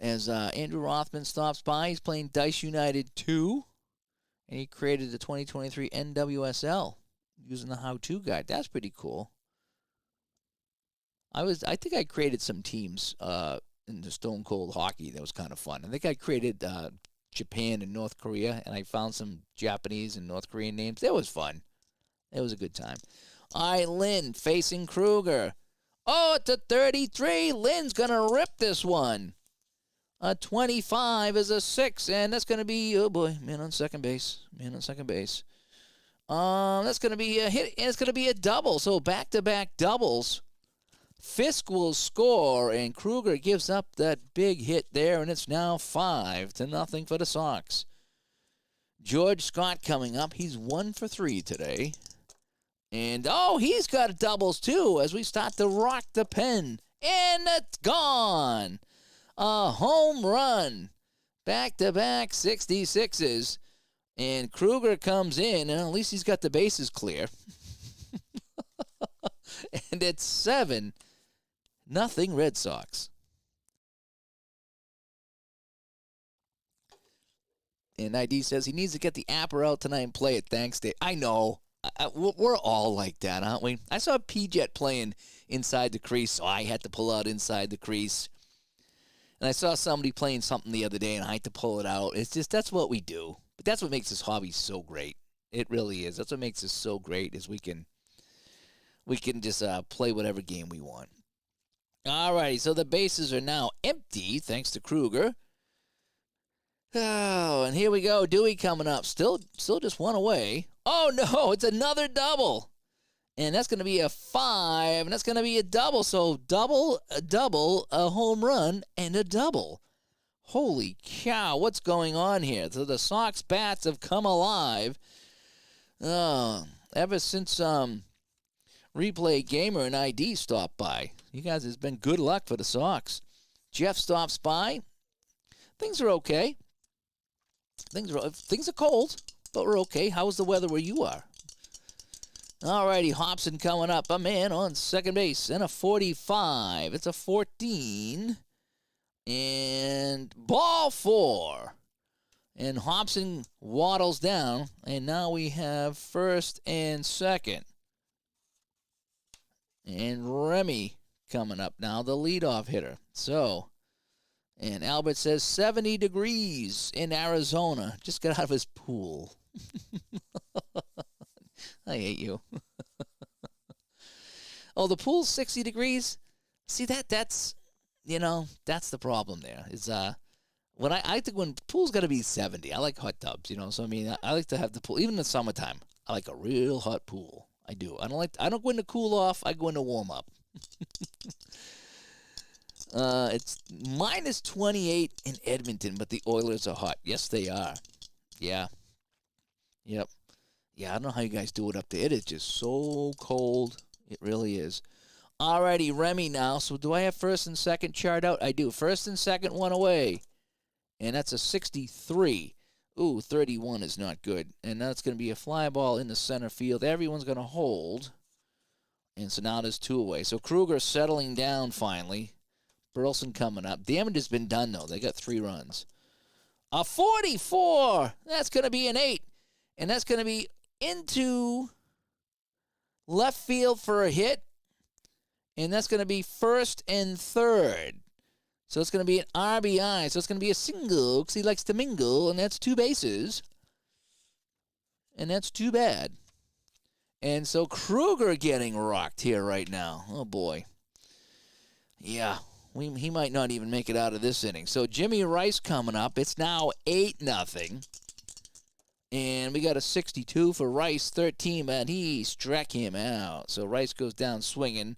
As Andrew Rothman stops by, he's playing Dice United 2. And he created the 2023 NWSL using the how-to guide. That's pretty cool. I think I created some teams in the Stone Cold Hockey that was kind of fun. I think I created Japan and North Korea, and I found some Japanese and North Korean names. That was fun. It was a good time. All right, Lynn facing Kruger. Oh, it's a 33. Lynn's going to rip this one. A 25 is a 6, and that's going to be, oh boy, man on second base. Man on second base. That's going to be a hit, and it's going to be a double. So back-to-back doubles. Fisk will score, and Kruger gives up that big hit there, and it's now 5-0 for the Sox. George Scott coming up. He's 1 for 3 today. And, oh, he's got doubles, too, as we start to rock the pen. And it's gone. A home run. Back-to-back 66s. And Kruger comes in, and at least he's got the bases clear. And it's 7-0 Red Sox. And ID says he needs to get the APBA out tonight and play it. Thanks, Dave. I know. We're all like that, aren't we? I saw P-Jet playing inside the crease, so I had to pull out inside the crease. And I saw somebody playing something the other day, and I had to pull it out. It's just, that's what we do. But that's what makes this hobby so great. It really is. That's what makes this so great, is we can just play whatever game we want. All righty, so the bases are now empty, thanks to Kruger. Oh, and here we go. Dewey coming up. Still just one away. Oh, no, it's another double. And that's going to be a 5, and that's going to be a double. So double, a home run, and a double. Holy cow, what's going on here? So the Sox bats have come alive. Ever since Replay Gamer and ID stopped by. You guys, it's been good luck for the Sox. Jeff stops by. Things are okay. Things are cold, but we're okay. How's the weather where you are? All righty, Hobson coming up. A man on second base and a 45. It's a 14. And ball 4. And Hobson waddles down. And now we have first and second. And Remy coming up now, the leadoff hitter. So, and Albert says 70 degrees in Arizona. Just got out of his pool. I hate you. Oh, the pool's 60 degrees? See, that's the problem there. Is I think when pool's got to be 70. I like hot tubs, So I mean, I like to have the pool even in the summertime. I like a real hot pool. I do. I don't go into cool off. I go into warm up. It's minus 28 in Edmonton, but the Oilers are hot. Yes, they are. Yeah. Yep. Yeah, I don't know how you guys do it up there. It is just so cold. It really is. Alrighty, Remy now. So do I have first and second chart out? I do. First and second, one away. And that's a 63. Ooh, 31 is not good. And that's going to be a fly ball in the center field. Everyone's going to hold. And so now there's 2 away. So Kruger settling down finally. Burleson coming up. Damage has been done, though. They got 3 runs. A 44. That's going to be an 8. And that's going to be into left field for a hit. And that's going to be first and third. So it's going to be an RBI. So it's going to be a single because he likes to mingle. And that's 2 bases. And that's too bad. And so Kruger getting rocked here right now. Oh, boy. Yeah, he might not even make it out of this inning. So Jimmy Rice coming up. It's now 8-0. And we got a 62 for Rice, 13, but he struck him out. So Rice goes down swinging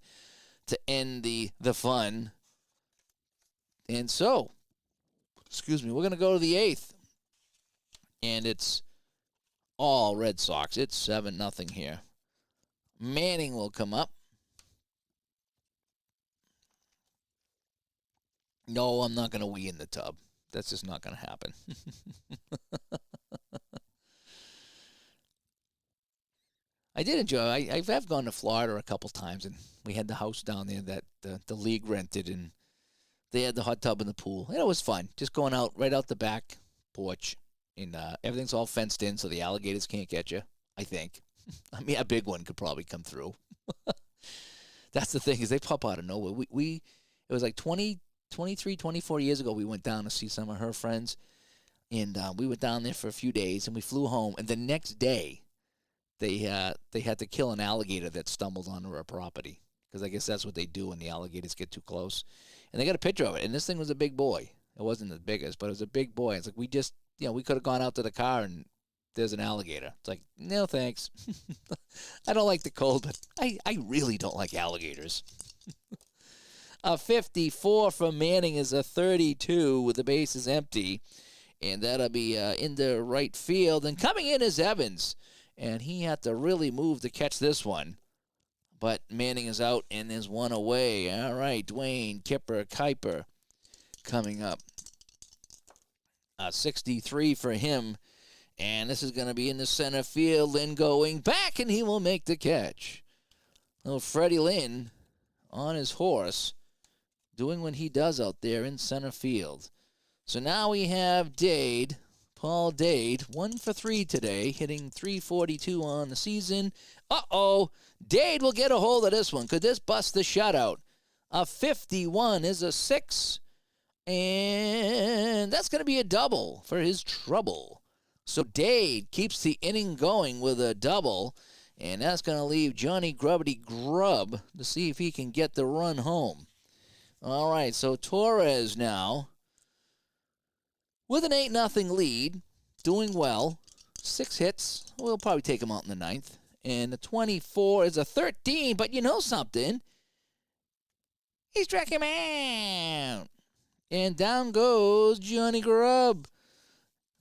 to end the fun. And so, we're going to go to the 8th. And it's all Red Sox. It's 7-0 here. Manning will come up. No, I'm not going to wee in the tub. That's just not going to happen. I did enjoy it. I've gone to Florida a couple times, and we had the house down there that the league rented, and they had the hot tub and the pool. And it was fun, just going out right out the back porch, and everything's all fenced in, so the alligators can't get you, I think. I mean, a big one could probably come through. That's the thing, is they pop out of nowhere. It was like 23, 24 years ago, we went down to see some of her friends, and we went down there for a few days, and we flew home, and the next day, they had to kill an alligator that stumbled onto our property, because I guess that's what they do when the alligators get too close. And they got a picture of it, and this thing was a big boy. It wasn't the biggest, but it was a big boy. It's like we just, we could have gone out to the car, and there's an alligator. It's like, no thanks. I don't like the cold, but I really don't like alligators. A 54 from Manning is a 32 with the bases empty, and that'll be into right field. And coming in is Evans, and he had to really move to catch this one. But Manning is out, and there's one away. All right, Dwayne Kipper Kuiper coming up. 63 for him. And this is going to be in the center field. Lynn going back, and he will make the catch. Little Freddie Lynn on his horse, doing what he does out there in center field. So now we have Dade, Paul Dade, 1 for 3 today, hitting .342 on the season. Uh-oh, Dade will get a hold of this one. Could this bust the shutout? A 51 is a 6, and that's going to be a double for his trouble. So Dade keeps the inning going with a double, and that's going to leave Johnny Grubbity Grubb to see if he can get the run home. All right, so Torres now with an 8-0 lead, doing well. 6 hits. We'll probably take him out in the 9th. And the 24 is a 13, but you know something? He struck him out. And down goes Johnny Grubb.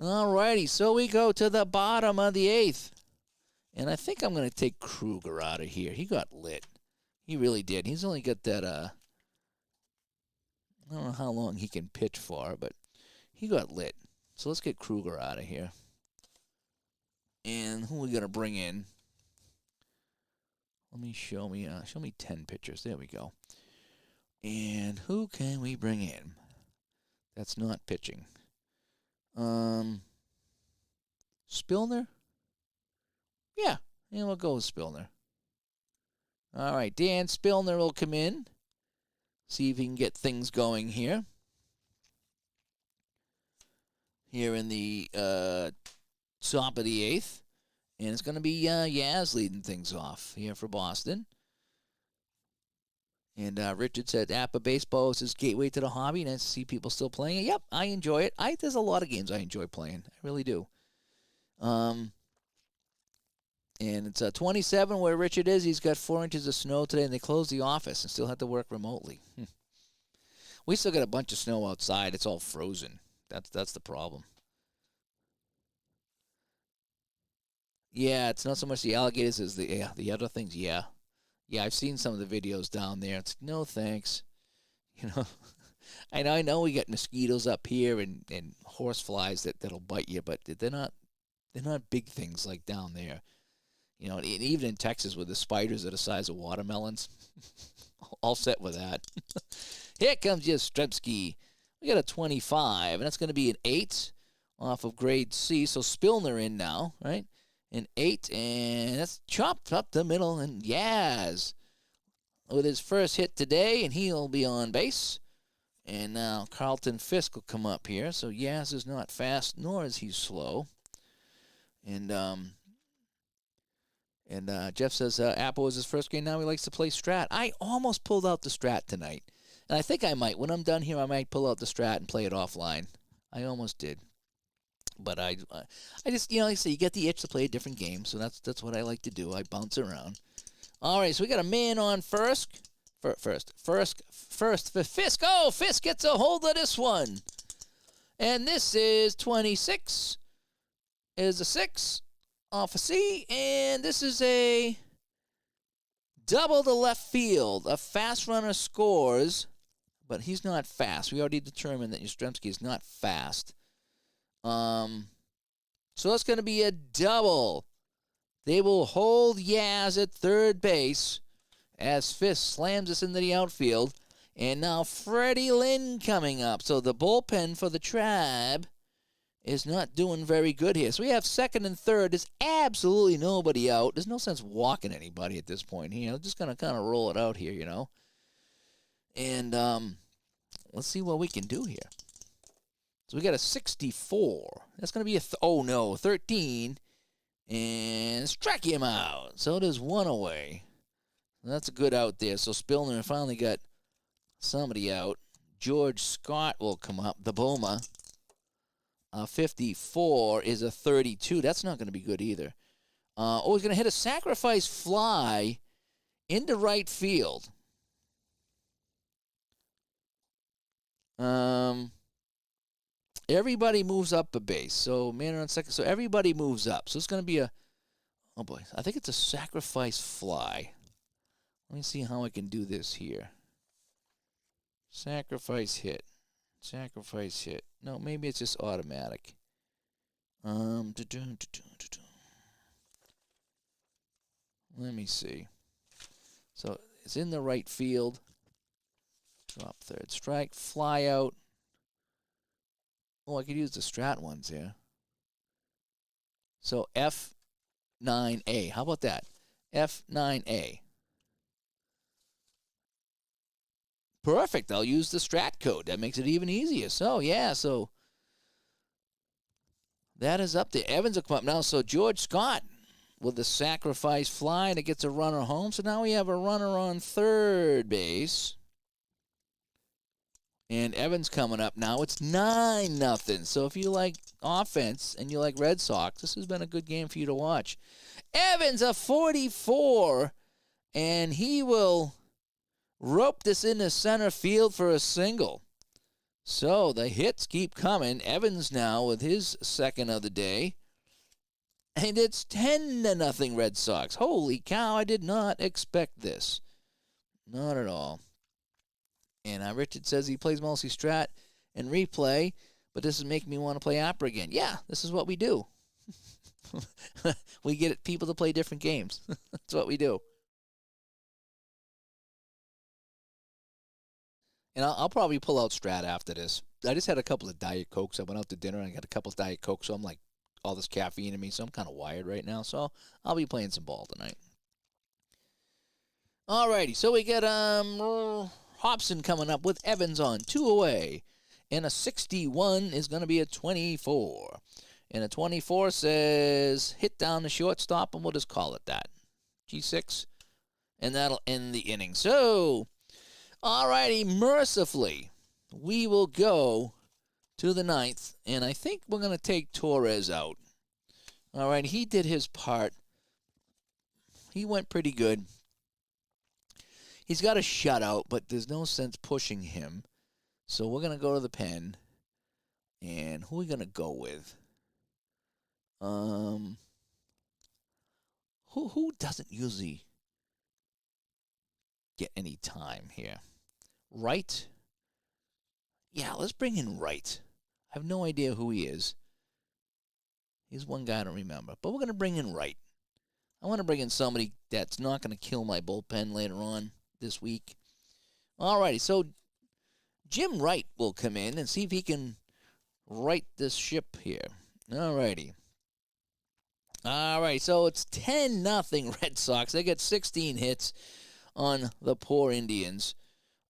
All righty, so we go to the bottom of the 8th. And I think I'm going to take Kruger out of here. He got lit. He really did. He's only got that, I don't know how long he can pitch for, but he got lit. So let's get Kruger out of here. And who are we going to bring in? Let me show me 10 pitchers. There we go. And who can we bring in? That's not pitching. Spillner? Yeah, we'll go with Spillner. All right, Dan Spillner will come in. See if he can get things going here. Here in the top of the 8th. And it's going to be Yaz leading things off here for Boston. And Richard said APBA Baseball is his gateway to the hobby. Nice to see people still playing it. Yep, I enjoy it. There's a lot of games I enjoy playing. I really do. And it's 27 where Richard is. He's got 4 inches of snow today, and they closed the office and still have to work remotely. We still got a bunch of snow outside. It's all frozen. That's the problem. Yeah, it's not so much the alligators as the other things. Yeah, I've seen some of the videos down there. It's no thanks. I know we got mosquitoes up here and horse flies that'll bite you, but they're not big things like down there. And even in Texas with the spiders that are the size of watermelons, all set with that. Here comes Yastrzemski. We got a 25, and that's going to be an 8 off of grade C. So Spillner in now, right? An 8, and that's chopped up the middle, and Yaz with his first hit today, and he'll be on base. And now Carlton Fisk will come up here. So Yaz is not fast, nor is he slow. And Jeff says Apple was his first game. Now he likes to play Strat. I almost pulled out the Strat tonight. And I think I might. When I'm done here, I might pull out the Strat and play it offline. I almost did. But I just, like I say, you get the itch to play a different game. So that's what I like to do. I bounce around. All right, so we got a man on first. First for Fisk. Oh, Fisk gets a hold of this one. And this is 26. Is a 6 off a C. And this is a double to left field. A fast runner scores, but he's not fast. We already determined that Yastrzemski is not fast. So it's going to be a double They will hold Yaz at third base as Fisk slams us into the outfield. And now Freddie Lynn coming up. So the bullpen for the Tribe is not doing very good here. So we have second and third. There's absolutely nobody out. There's no sense walking anybody at this point here. I'm just going to kind of roll it out here, you know. And let's see what we can do here. So we got a 64. That's going to be a 13. And strike him out. So there's one away. That's a good out there. So Spillner finally got somebody out. George Scott will come up. The Boma. 54 is a 32. That's not going to be good either. He's going to hit a sacrifice fly into right field. Everybody moves up a base. So man on second. So everybody moves up. So it's going to be oh boy, I think it's a sacrifice fly. Let me see how I can do this here. Sacrifice hit. Sacrifice hit. No, maybe it's just automatic. Let me see. So it's in the right field. Drop third strike. Fly out. Oh, I could use the strat ones here. So F9A. How about that? F9A. Perfect. I'll use the strat code. That makes it even easier. So, yeah, so that is up there. Evans will come up now. So George Scott with the sacrifice fly, and it gets a runner home. So now we have a runner on third base. And Evans coming up now. It's 9-0. So if you like offense and you like Red Sox, this has been a good game for you to watch. Evans, a 44, and he will rope this into center field for a single. So the hits keep coming. Evans now with his second of the day. And it's 10-0 Red Sox. Holy cow, I did not expect this. Not at all. And Richard says he plays mostly strat and replay, but this is making me want to play APBA again. Yeah, this is what we do. We get people to play different games. That's what we do. And I'll probably pull out strat after this. I just had a couple of Diet Cokes. I went out to dinner and I got a couple of Diet Cokes, so I'm like, all this caffeine in me, so I'm kind of wired right now. So I'll be playing some ball tonight. Alrighty, so we got Hobson coming up with Evans on 2 away. And a 61 is going to be a 24. And a 24 says hit down the shortstop, and we'll just call it that. G6. And that'll end the inning. So, alrighty, mercifully, we will go to the 9th. And I think we're going to take Torres out. All right, he did his part. He went pretty good. He's got a shutout, but there's no sense pushing him. So we're going to go to the pen. And who are we going to go with? Who doesn't usually get any time here? Wright? Yeah, let's bring in Wright. I have no idea who he is. He's one guy I don't remember. But we're going to bring in Wright. I want to bring in somebody that's not going to kill my bullpen later on this week. Alrighty, so Jim Wright will come in and see if he can right this ship here. Alrighty. Alright, so it's 10-0 Red Sox. They got 16 hits on the poor Indians.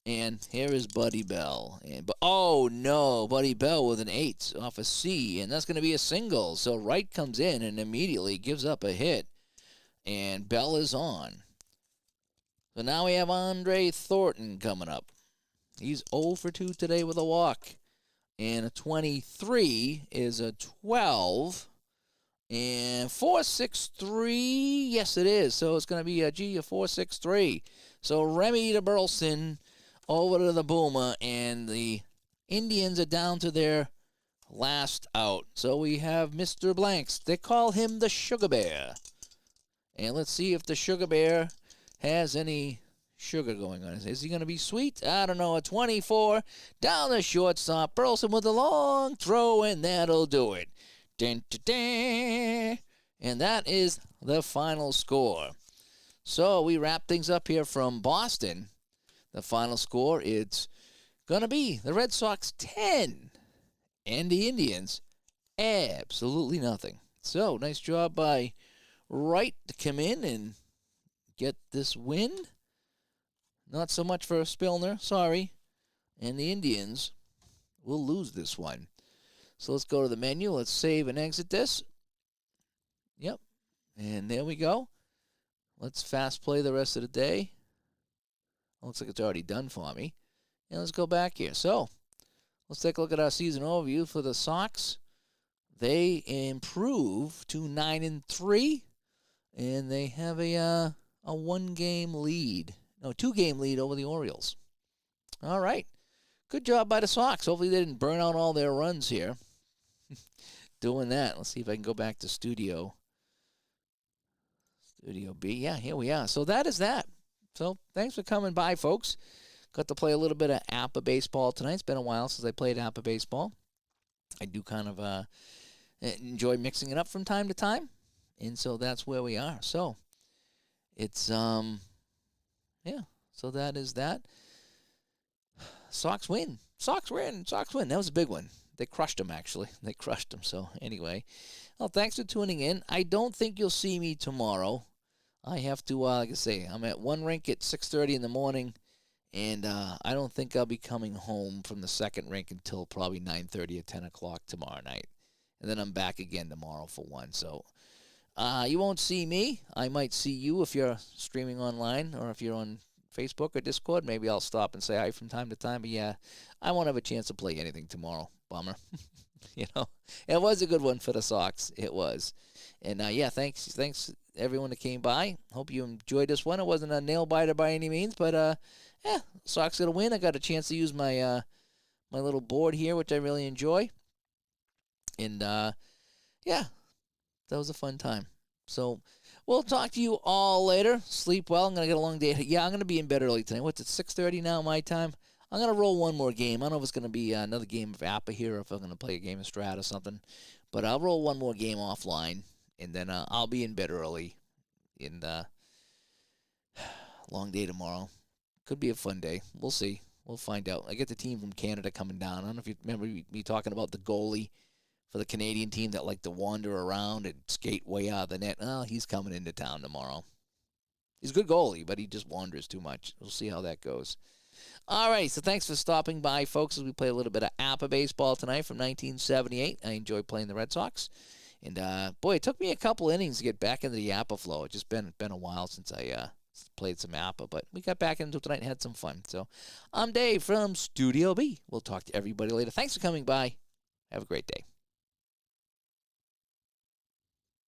And here is Buddy Bell. Oh, no, Buddy Bell with an 8 off a C. And that's going to be a single. So Wright comes in and immediately gives up a hit. And Bell is on. So now we have Andre Thornton coming up. He's 0 for 2 today with a walk. And a 23 is a 12. And 4.63, yes it is. So it's going to be a 4.63. So Remy to Burleson over to the Boomer, and the Indians are down to their last out. So we have Mr. Blanks. They call him the Sugar Bear. And let's see if the Sugar Bear has any sugar going on. Is he going to be sweet? I don't know. A 24 down the shortstop. Burleson with a long throw, and that'll do it. Dun, dun, dun. And that is the final score. So we wrap things up here from Boston. The final score, it's going to be the Red Sox 10 and the Indians absolutely nothing. So nice job by Wright to come in and get this win. Not so much for Spillner, sorry. And the Indians will lose this one. So let's go to the menu. Let's save and exit this. Yep. And there we go. Let's fast play the rest of the day. Looks like it's already done for me. And let's go back here. So let's take a look at our season overview for the Sox. They improve to 9-3, and they have a 1-game lead. No, 2-game lead over the Orioles. All right. Good job by the Sox. Hopefully they didn't burn out all their runs here. Doing that. Let's see if I can go back to Studio B. Yeah, here we are. So that is that. So thanks for coming by, folks. Got to play a little bit of APBA Baseball tonight. It's been a while since I played APBA Baseball. I do kind of enjoy mixing it up from time to time. And so that's where we are. So it's, yeah. So that is that. Sox win. Sox win. Sox win. That was a big one. They crushed them, actually. They crushed them. So anyway, well, thanks for tuning in. I don't think you'll see me tomorrow. I have to, like I say, I'm at one rink at 6:30 in the morning, and I don't think I'll be coming home from the second rink until probably 9:30 or 10 o'clock tomorrow night. And then I'm back again tomorrow for one. So you won't see me. I might see you if you're streaming online or if you're on Facebook or Discord. Maybe I'll stop and say hi from time to time. But, yeah, I won't have a chance to play anything tomorrow. Bummer. You know, it was a good one for the Sox. It was. And, yeah, thanks everyone that came by. Hope you enjoyed this one. It wasn't a nail-biter by any means. But, yeah, Sox going to win. I got a chance to use my my little board here, which I really enjoy. And, yeah, that was a fun time. So we'll talk to you all later. Sleep well. I'm going to get a long day. Yeah, I'm going to be in bed early tonight. What's it, 6:30 now my time? I'm going to roll one more game. I don't know if it's going to be another game of APBA here or if I'm going to play a game of Strat or something. But I'll roll one more game offline, and then I'll be in bed early. And long day tomorrow. Could be a fun day. We'll see. We'll find out. I get the team from Canada coming down. I don't know if you remember me talking about the goalie for the Canadian team that like to wander around and skate way out of the net. Oh, he's coming into town tomorrow. He's a good goalie, but he just wanders too much. We'll see how that goes. All right, so thanks for stopping by, folks, as we play a little bit of APBA Baseball tonight from 1978. I enjoy playing the Red Sox. And, boy, it took me a couple innings to get back into the APBA flow. It's just been a while since I played some APBA, but we got back into it tonight and had some fun. So I'm Dave from Studio B. We'll talk to everybody later. Thanks for coming by. Have a great day.